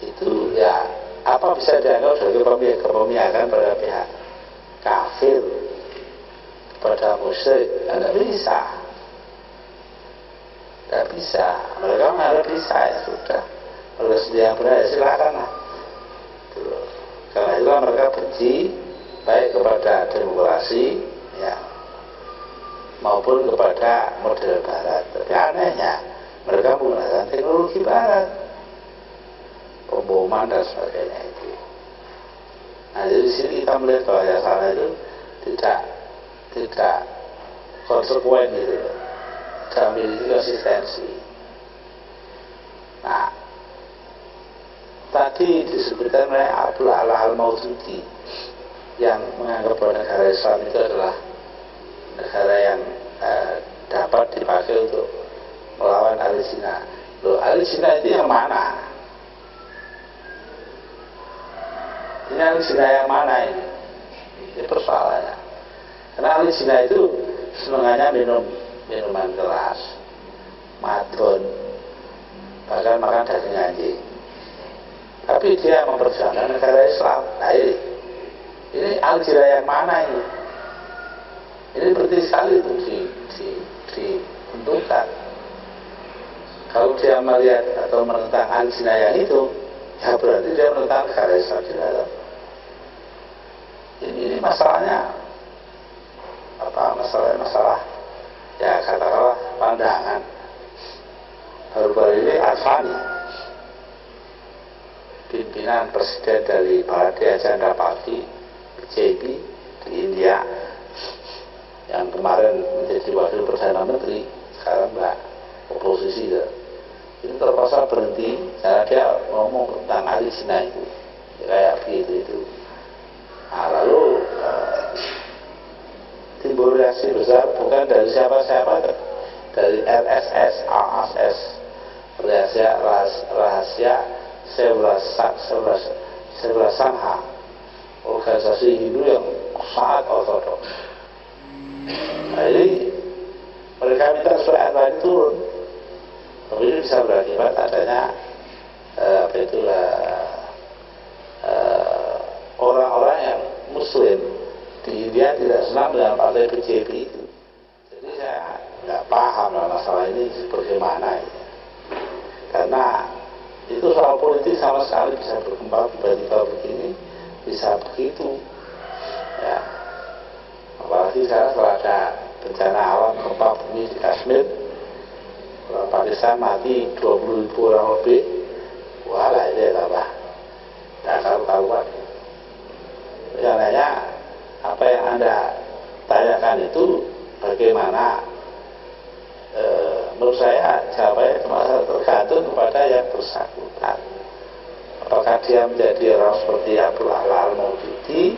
itu ya apa bisa dianggap sebagai kepemihakan pada pihak kafir. kepada musyrik, tidak bisa. Tidak bisa. Mereka nggak bisa, ya sudah. Mereka sendiri yang benar, ya silakan lah. Karena itulah mereka benci baik kepada demokrasi, ya, maupun kepada model Barat. Tapi anehnya mereka menggunakan teknologi Barat, pemboman dan sebagainya itu. Nah, jadi di sini kita melihat bahwa yang salah itu tidak konsekuen gitu, tidak memiliki konsistensi. Nah, tadi disebutkan oleh Abdul A'la Al-Maududi yang menganggap bahwa negara Islam itu adalah negara yang dapat dipakai untuk melawan ahli zina. Loh, ahli zina itu yang mana? Ini ahli zina yang mana ini? Ini persoalannya. Karena ahli zina itu senangannya minum minuman keras, madon, bahkan makan daging anjing. Tapi dia memperjuangkan negara Islam. Nah, ini ahli zina yang mana ini? Ini penting sekali itu ditentukan. Kalau dia melihat atau menentang ahli zina yang itu, ya berarti dia menentang negara Islam juga. Ini masalahnya apa? Masalah ya katakanlah pandangan. Baru-baru ini Advani, pimpinan presiden dari Bharatiya Janata Party BJP di India, yang kemarin menjadi wakil perdana menteri, sekarang enggak, oposisi ya. Itu terpaksa berhenti karena dia ngomong tentang ahli zina itu, kayak begitu itu. Nah, lalu timbul reaksi besar bukan dari siapa-siapa, dari RSS, ASS, rahasia Sebelah Sangha, organisasi Hindu yang sangat ortodoks. Nah, ini mereka minta supaya Advani turun. Tapi ini bisa berakibat adanya orang-orang yang Muslim di India tidak senang dengan partai BJP itu. Jadi saya nggak paham masalah ini bagaimana ya. Karena itu soal politik sama sekali bisa berkembang tiba-tiba begini, bisa begitu ya. Apalagi sekarang setelah ada bencana alam gempa bumi di Kashmir, Pakistan mati 20.000 orang lebih. Walah, ini tambah tidak karu-karuan. Yang lainnya, apa yang Anda tanyakan itu bagaimana, menurut saya jawabannya cuma tergantung kepada yang bersangkutan. Apakah dia menjadi orang seperti Abdul A'la Al-Maududi,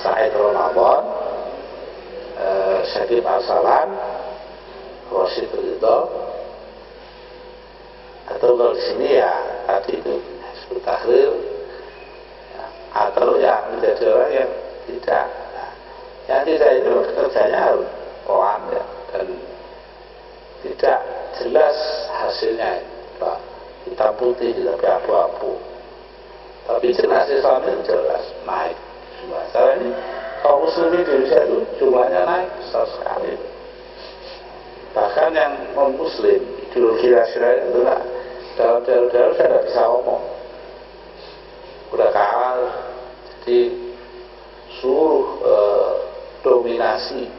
Said Ramadan, Syakib Arsalan, Rashid Ridho, atau kalau di sini ya tadi itu Hizbut Tahrir, ya, atau yang menjadi orang yang tidak, yang tidak itu kerjanya harus pelan ya, dan tidak jelas hasilnya, Pak. Hitam putih tapi abu-abu, tapi jelas Islam itu jelas naik jumlah. Sekarang ini kaum muslim di Indonesia itu jumlahnya naik besar sekali. Bahkan yang non muslim, ideologi rasional itu lah dalam daerah-daerah sudah tidak bisa ngomong, udah kalah. Jadi seluruh dominasi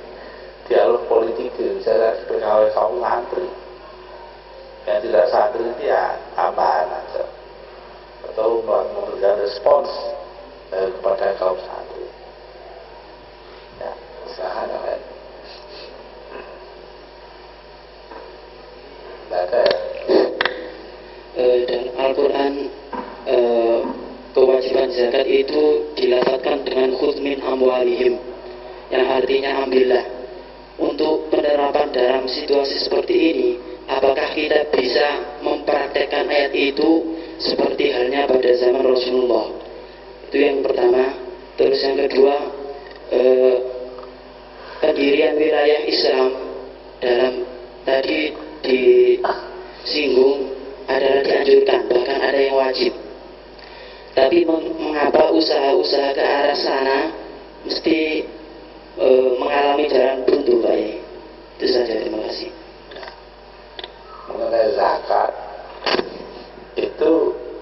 dialog politik di Indonesia dipegang oleh kaum santri. Yang tidak santri itu ya tambahan aja, atau memberikan respons kepada kaum santri. Ya, usaha yang lain. Tidak ada ya. Dan Al-Quran kewajiban zakat itu dilafadzkan dengan khudz min amwalihim, yang artinya ambillah. Untuk penerapan dalam situasi seperti ini, apakah kita bisa mempraktekkan ayat itu seperti halnya pada zaman Rasulullah? Itu yang pertama. Terus yang kedua, pendirian wilayah Islam dalam tadi disinggung adalah dianjurkan, bahkan ada yang wajib. Tapi mengapa usaha-usaha ke arah sana mesti mengalami jalan buntu Pak Yai. Itu saja, terima kasih. Mengenai zakat itu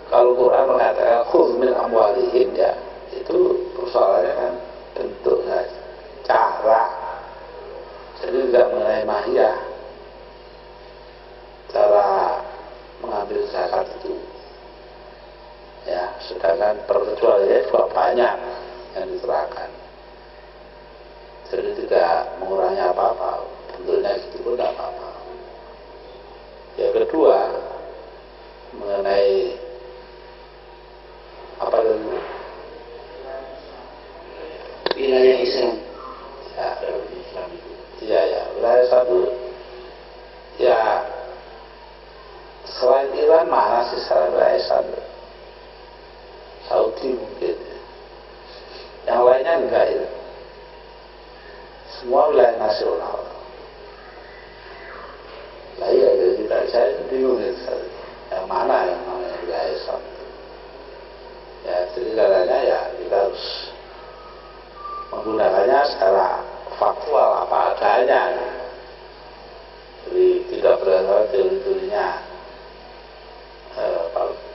kalau Quran mengatakan khudz min amwalihim, ya itu persoalannya kan bentuk saja, cara. Jadi tidak mengenai mahiyah cara mengambil zakat itu, ya. Sedangkan perkecualiannya juga banyak yang diterangkan. Jadi tidak mengurangi apa-apa, bentuknya gitu pun tidak apa-apa. Yang kedua, mengenai apa itu? Wilayah Islam. Ya, Islam itu. Iya ya, wilayah Islam itu ya selain Iran mana sih selain wilayah Islam? Saudi mungkin. Yang lainnya enggak itu. Semua wilayah nasional. Nah iya, jadi saya bingung yang mana yang namanya wilayah Islam itu. Ya, jadi caranya ya kita harus menggunakannya secara faktual apa adanya. Jadi tidak berdasarkan teori-teorinya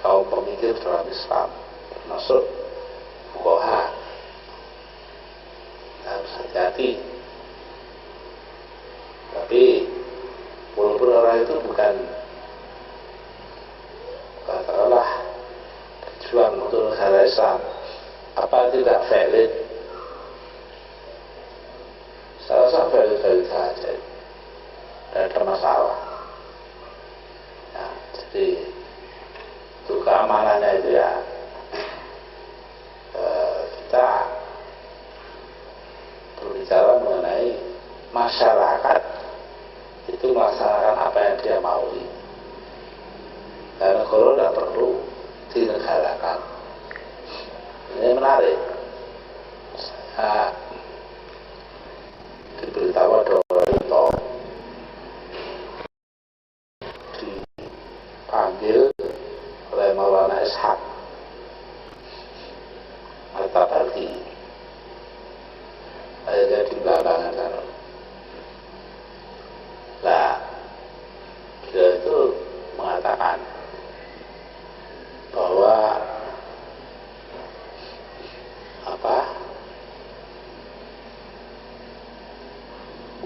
kaum pemikir dalam Islam, termasuk fuqaha. Harus hati-hati. Tapi walaupun orang itu bukan katakanlah berjuang untuk negara Islam, apa tidak valid? Saya rasa valid saja, tidak ada masalah. Ya, jadi untuk keamanannya itu ya kita berbicara mengenai masyarakat itu melaksanakan apa yang dia maui. Dan negara tidak perlu dinegarakan. Ini menarik. Saya diberitahu ada orang itu dipanggil oleh Maulana Ishaq Al-Tabari. Akhirnya di belakangan sana. Nah, beliau itu mengatakan bahwa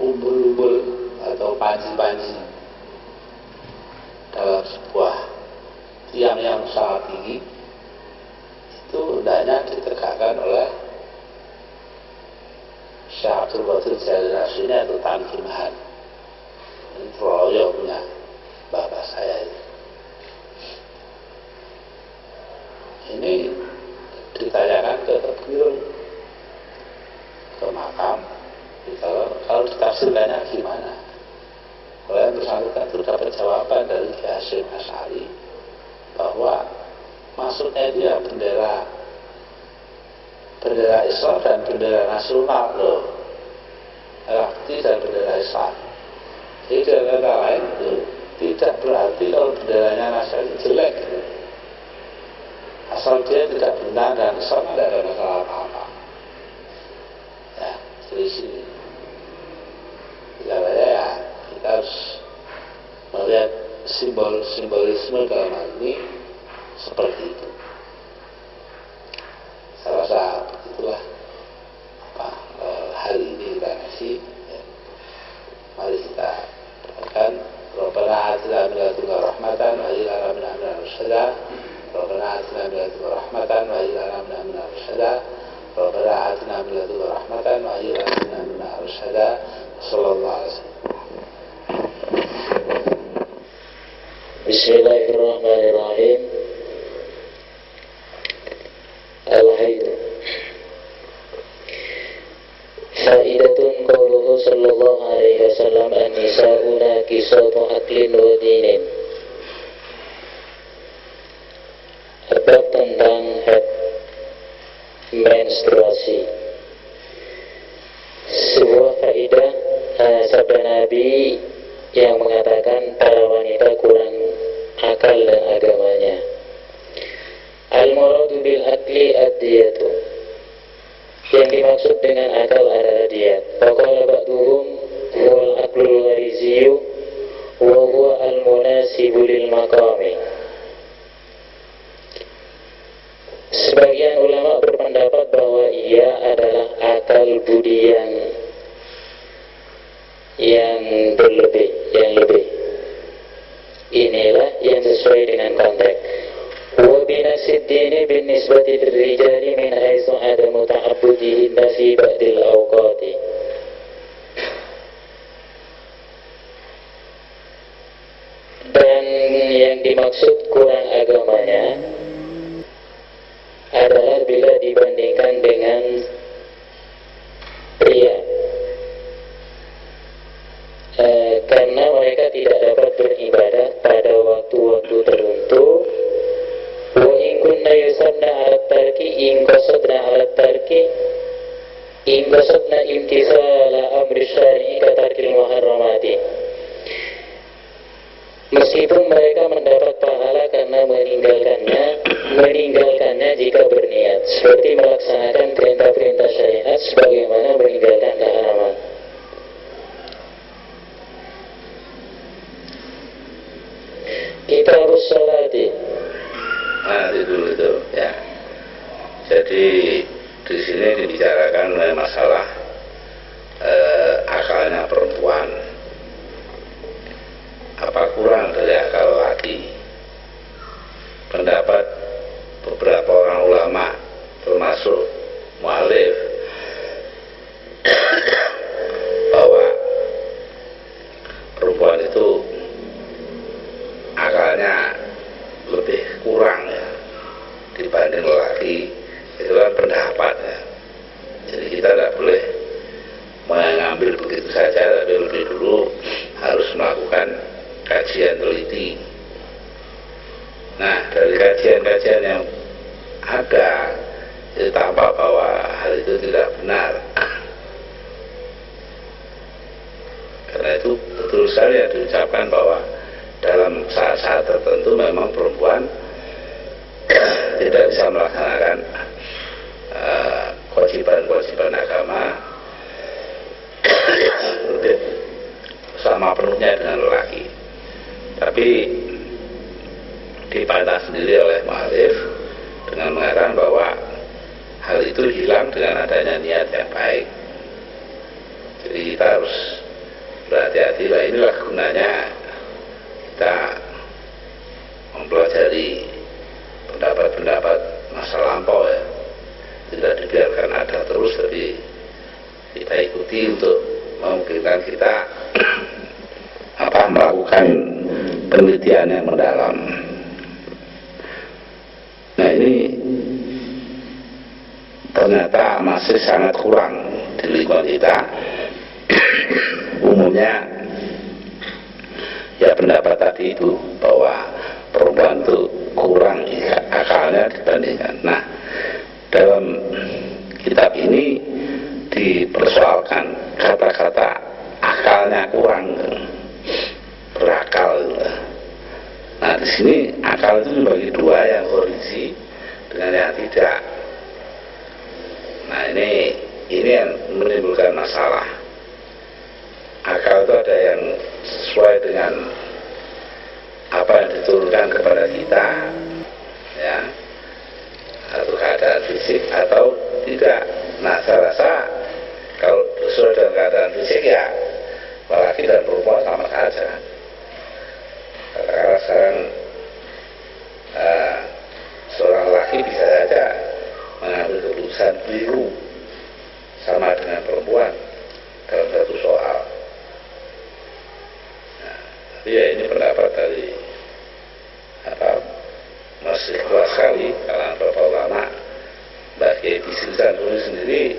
umbul-umbul atau panji-panji dalam sebuah tiang yang sangat tinggi itu hendaknya ditegakkan oleh Syekh Abdul Qadir Jalil Aslinya atau Tankimahan. Ini proyek punya bapak saya ini. Ini ditanyakan ke Tebirun, ke makam, kalau ditafsirkannya gimana? Kalau yang bersangkutan itu dapat jawaban dari Kiai Hasyim Asy'ari bahwa maksudnya itu ya bendera Islam dan bendera nasional loh, merah putih dan bendera Islam. Jadi dengan kata lain itu tidak berarti kalau benderanya nasional itu jelek gitu. Asal dia tidak benar dan Islam tidak ada masalah apa-apa. Ya, dari sini ya kita harus melihat simbolisme dalam hal ini seperti itu. Saya rasa begitulah hari ini kita kasih. Ya. Mari kita doakan Rabbana atina min ladunka rahmatan wa hab lana min amrina rashada. Rabbana atina min ladunka rahmatan wa hab lana min amrina rashada. Rabbana atina min ladunka rahmatan wa hab lana min amrina rashada. Sallallahu alaihi wasallam. Bismillahirrahmanirrahim. Al-Haid. Faidatun qauluhu sallallahu alaihi wasallam an-nisa'u naqisatu aqlin wa dinin. Bab tentang haid menstruasi. Sebuah faidah sabda Nabi yang mengatakan para wanita kurang akal dan agamanya. Al-muradu bil akli ad-diyatu. Yang dimaksud dengan akal adalah adiyat. Faqala ba'duhum huwa al-aqlul wariziyyu wa huwa al-munasibu lil maqami. Sebagian ulama berpendapat bahwa ia adalah akal budi yang berlebih, yang lebih. Inilah yang sesuai dengan konteks. Wa binasid dini bin nisbati lirijali min haitsu adamu ta'abbudihi fi ba'dil awqati. Dan yang dimaksud kurang agamanya adalah bila dibandingkan dengan pria, karena mereka tidak dapat beribadah pada waktu-waktu tertentu. Wa in kunna yusabna ala tarki in qasadna ala tarki in qasadna imtisala amri syari'i ka tarkil muharramati. Meskipun mereka mendapat pahala karena meninggalkannya jika berniat, seperti melaksanakan perintah-perintah syariat sebagaimana meninggalkan keharaman. Kita harus sholati. Nah, itu ya. Jadi di sini dibicarakan mengenai masalah akalnya perempuan. Apa kurang dari akal laki? Pendapat beberapa orang ulama termasuk mu'alif bahwa perempuan itu akalnya lebih kurang ya dibanding lelaki. Itu kan pendapat ya. Jadi kita tidak boleh mengambil begitu saja, tapi lebih dulu harus melakukan kajian teliti. Nah, dari kajian-kajian yang ada itu tampak bahwa hal itu tidak benar. Karena itu betul sekali yang diucapkan bahwa dalam saat-saat tertentu memang perempuan tidak bisa melaksanakan kewajiban-kewajiban agama sama penuhnya dengan lelaki. Tapi dibantah sendiri oleh mu'alif dengan mengatakan bahwa hal itu hilang dengan adanya niat yang baik. Jadi kita harus berhati-hati. Lah inilah gunanya kita mempelajari pendapat-pendapat masa lampau ya. Tidak dibiarkan ada terus, tapi kita ikuti untuk memungkinkan kita melakukan penelitian yang mendalam. Nah, ini ternyata masih sangat kurang di lingkungan kita. Umumnya ya pendapat tadi itu bahwa perempuan itu kurang akalnya dibandingkan. Nah, dalam kitab ini dipersoalkan kata-kata akalnya kurang, berakal. Nah, di sini akal itu dibagi dua, yang kondisi dengan yang tidak. Nah, ini yang menimbulkan masalah. Akal itu ada yang sesuai dengan apa yang diturunkan kepada kita, ya, atau keadaan fisik atau tidak. Nah, saya rasa kalau sesuai dengan keadaan fisik ya laki dan perempuan sama saja. Karena sekarang seorang laki bisa saja mengambil keputusan keliru sama dengan perempuan dalam satu soal. Nah, tapi ya ini pendapat dari masih kuat sekali kalangan beberapa ulama. Bagi Bisrisan sendiri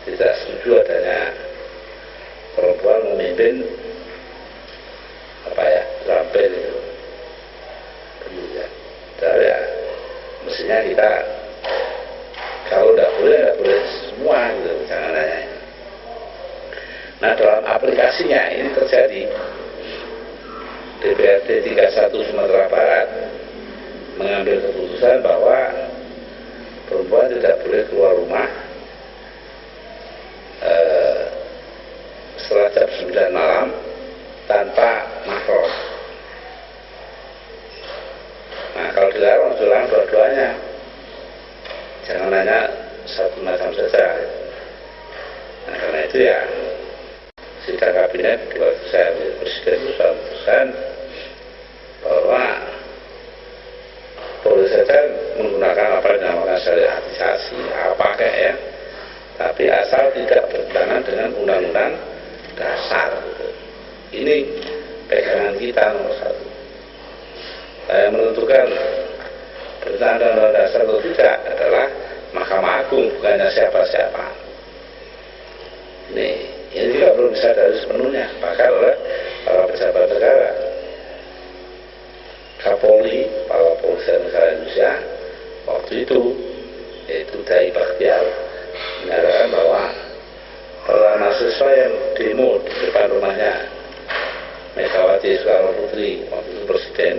tidak setuju adanya perempuan memimpin terampil itu. Jadi ya mestinya kita kalau tidak boleh semua gitu, jangan nanya. Nah, dalam aplikasinya ini terjadi. DPRD 31 Sumatera Barat mengambil keputusan bahwa perempuan tidak boleh keluar rumah Kalau dilarang dua-duanya. Jangan hanya satu macam saja. Nah, karena itu ya sidang kabinet waktu saya menjadi presiden itu sudah memutuskan bahwa boleh saja menggunakan apa yang dinamakan syariatisasi apa kayak ya, tapi asal tidak bertentangan dengan undang-undang dasar gitu. Ini pegangan kita nomor satu. Yang menentukan bertentangan dengan undang-undang dasar atau tidak adalah Mahkamah Agung, bukannya siapa-siapa. Ini juga belum bisa dari sepenuhnya, bahkan oleh para pejabat negara. Kapolri, Kepala Kepolisian Negara Indonesia waktu itu, yaitu Dai Bakhtiar, menyatakan bahwa para mahasiswa yang demo di depan rumahnya Megawati Soekarno Putri, waktu itu presiden,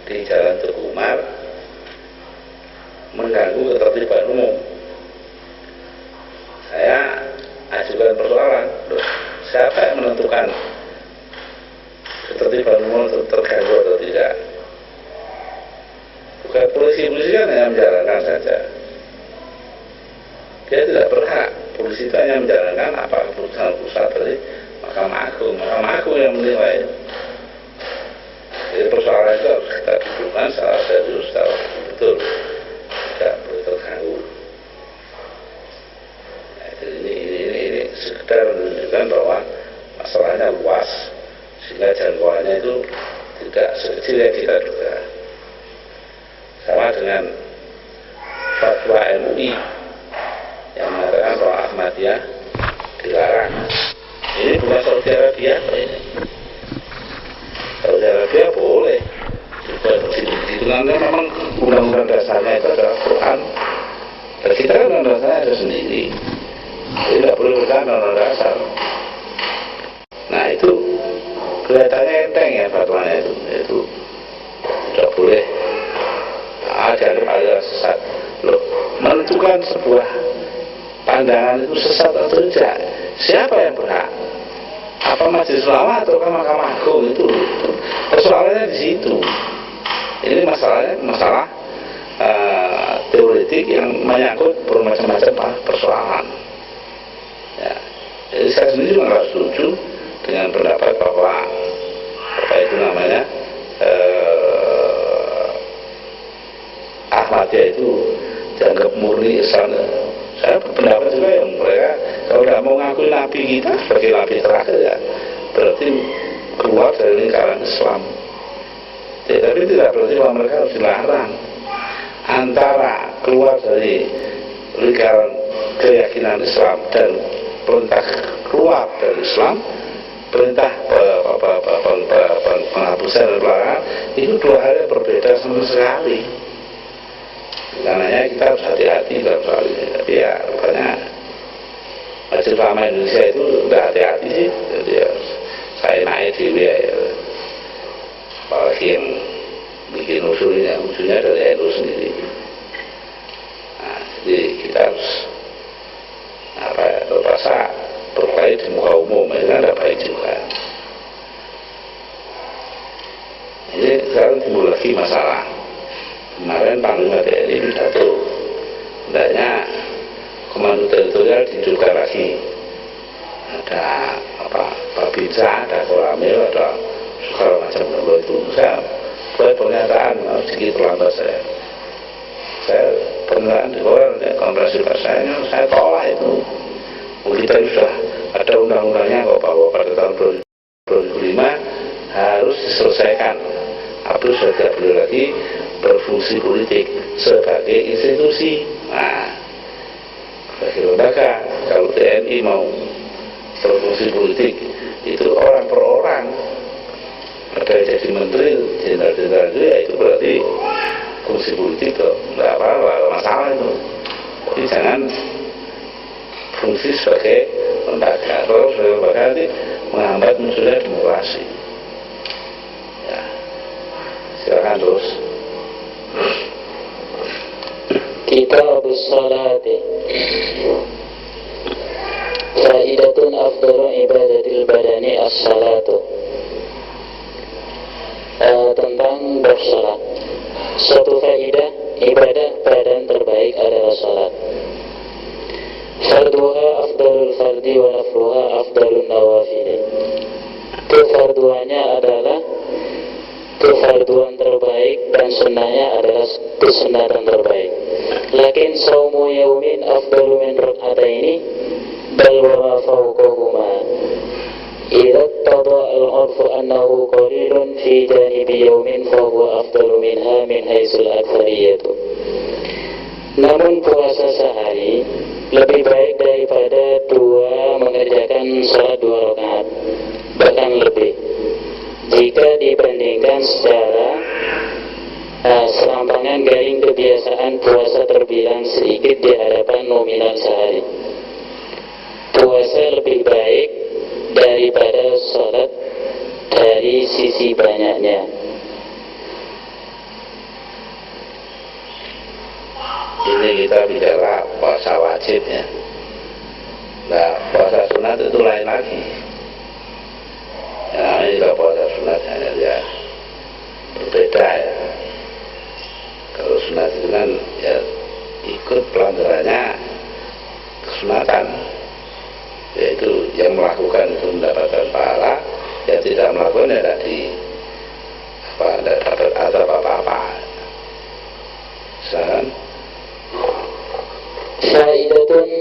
di Jalan Teguh Umar, mengganggu ketertiban umum. Saya ajukan persoalan, siapa yang menentukan ketertiban umum terganggu atau tidak? Bukan polisi kan hanya menjalankan saja. Dia tidak berhak. Polisi itu hanya menjalankan apa keputusan pusat dari Mahkamah Agung. Mahkamah Agung yang menilai. Jadi persoalan itu harus kita dudukkan secara serius, secara betul, tidak boleh terganggu. Nah, ini sekedar menunjukkan bahwa masalahnya luas, sehingga jangkauannya itu tidak sekecil yang kita duga. Sama dengan fatwa MUI yang mengatakan bahwa Ahmadiyah dilarang. Ini bukan Saudi Arabia, ini Saudi Arabia boleh. Itu kan memang undang-undang dasarnya itu adalah Quran. Dan kita kan undang-undang dasarnya ada sendiri. Jadi tidak boleh berkaitan undang-undang dasar. Nah itu kelihatannya enteng ya fatwanya itu tidak boleh. Dianggap aliran sesat. Loh, menentukan sebuah pandangan itu sesat atau tidak, siapa yang berhak? Apa Majelis Ulama atau Mahkamah Agung? Itu persoalannya di situ. Ini masalah teoretik yang menyangkut bermacam-macam persoalan. Ya. Jadi saya sendiri juga nggak setuju dengan pendapat bahwa apa itu namanya Ahmadiyah itu dianggap murni Islam. Saya berpendapat juga yang mereka kalau tidak mau ngakui Nabi kita sebagai Nabi terakhir ya berarti keluar dari lingkaran Islam. Ya, tapi tidak berarti bahwa mereka harus dilarang. Antara keluar dari lingkaran keyakinan Islam dan perintah keluar dari Islam, perintah penghapusan dan pelarangan, itu dua hal yang berbeda sama sekali. Karena kita harus hati-hati dalam soal ini. Tapi ya rupanya Majelis Ulama Indonesia itu sudah hati-hati sih. Jadi ya, saya naik di ya. Apalagi yang bikin usulnya dari NU sendiri. Nah, jadi kita harus terpaksa berkait di muka umum, itu kan tidak baik juga. Ini sekarang timbul lagi masalah. Kemarin Panglima TNI pidato, hendaknya komando teritorial dihidupkan lagi. Ada Babinsa, ada Koramil, ada segala macam itu. Saya buat pernyataan sedikit terlambat saya pernyataan di luar konferensi persnya saya tolak itu. Kita sudah ada undang-undangnya kok bahwa pada tahun 2005 harus diselesaikan. Habis sudah tidak boleh lagi berfungsi politik sebagai institusi. Nah, sebagai lembaga, kalau TNI mau berfungsi politik itu orang per orang, ada yang jadi menteri, jenderal-jenderal itu ya itu berarti fungsi politik tuh, nggak apa-apa, masalah itu. Tapi jangan fungsi sebagai lembaga. Kalau sebagai lembaga nanti menghambat munculnya demokrasi. Ya, silakan terus. Kitabus Salati. Faidatun afdalu ibadatil badani as-salatu. Tentang bersalat. Suatu faidah, ibadah badan terbaik adalah sholat. Farduha afdalul fardi wa nafluha afdalun nawafili. Kefarduannya adalah kefarduan terbaik dan sunnahnya adalah kesunatan terbaik. Lakin saumu yaumin afdalu min rak'ataini bal wa ma fawqahuma. Idza tada al-'urfu annahu qalilun fi janibi yaumin fa huwa afdalu minha min haitsul aktsariyatu. Namun puasa sehari lebih baik daripada mengerjakan salat 2 rakaat, bahkan lebih jika dibandingkan secara serampangan garing kebiasaan puasa terbilang sedikit di hadapan nominal sehari. Puasa lebih baik daripada salat dari sisi banyaknya. Ini kita bicara puasa wajib ya. Nah, puasa sunat itu lain lagi. Ya, ini kalau puasa sunat hanya ya berbeda ya. Kalau sunat itu kan ya ikut pelanggarannya kesunatan, yaitu yang melakukan itu mendapatkan pahala, yang tidak melakukan ya tidak dapat azab apa-apa. Misalkan Faidatun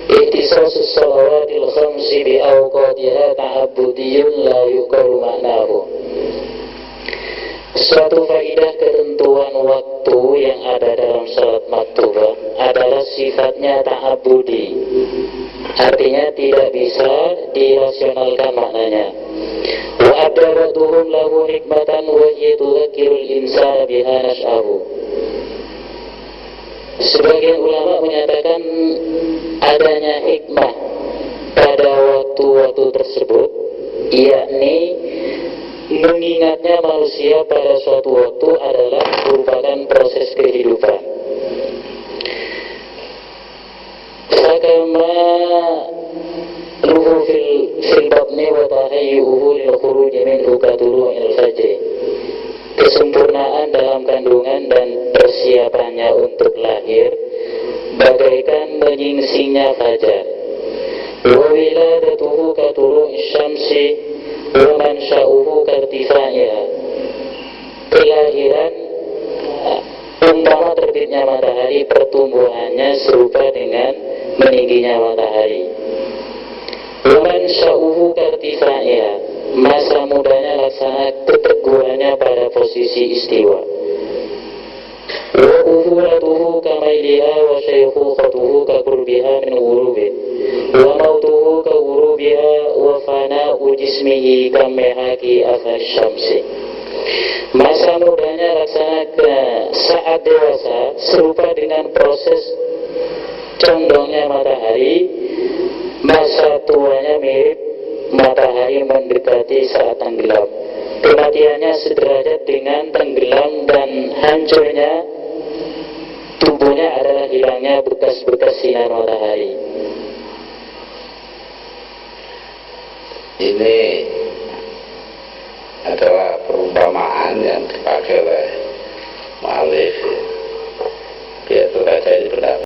ihtisasus shalawatil khamsi bi awqatiha ta'abbudiyun la yuqalu ma'nahu. Suatu faidah ketentuan waktu yang ada dalam salat maktubah adalah sifatnya ta'abbudi. Artinya tidak bisa dirasionalkan maknanya. Wa adda ba'duhum lahu hikmatan wa hiya tudzakkirul insana biha nash'ahu. Sebagian ulama menyatakan adanya hikmah pada waktu-waktu tersebut, yakni mengingatnya manusia pada suatu waktu adalah merupakan proses kehidupan. Fakama ruhu fil batni wa tahayyuhu lil khuruj minhu katulu'il fajr. Kesempurnaan dalam kandungan dan persiapannya untuk lahir bagaikan menyingsingnya fajar. Wa wiladatuhu katulu'is syamsi wa mansya'uhu kartifanya. Kelahiran umpama terbitnya matahari, pertumbuhannya serupa dengan meningginya matahari. Wa mansya'uhu kartifanya. Masa mudanya laksana keteguhannya pada posisi istiwa. Wa ufuratuhu kamailiha wa syaykhukhatuhu kakurbiha min urubin. Wa mautuhu ka urubiha wa fana'u jismihi kamehaki afas syamsi. Masa mudanya laksana ke saat dewasa serupa dengan proses condongnya matahari. Masa tuanya mirip matahari mendekati saat tenggelam. Kematiannya sederajat dengan tenggelam, dan hancurnya tubuhnya adalah hilangnya bekas-bekas sinar matahari. ini adalah perumpamaan yang dipakai oleh mu'allif. Biar terbaca ini benar.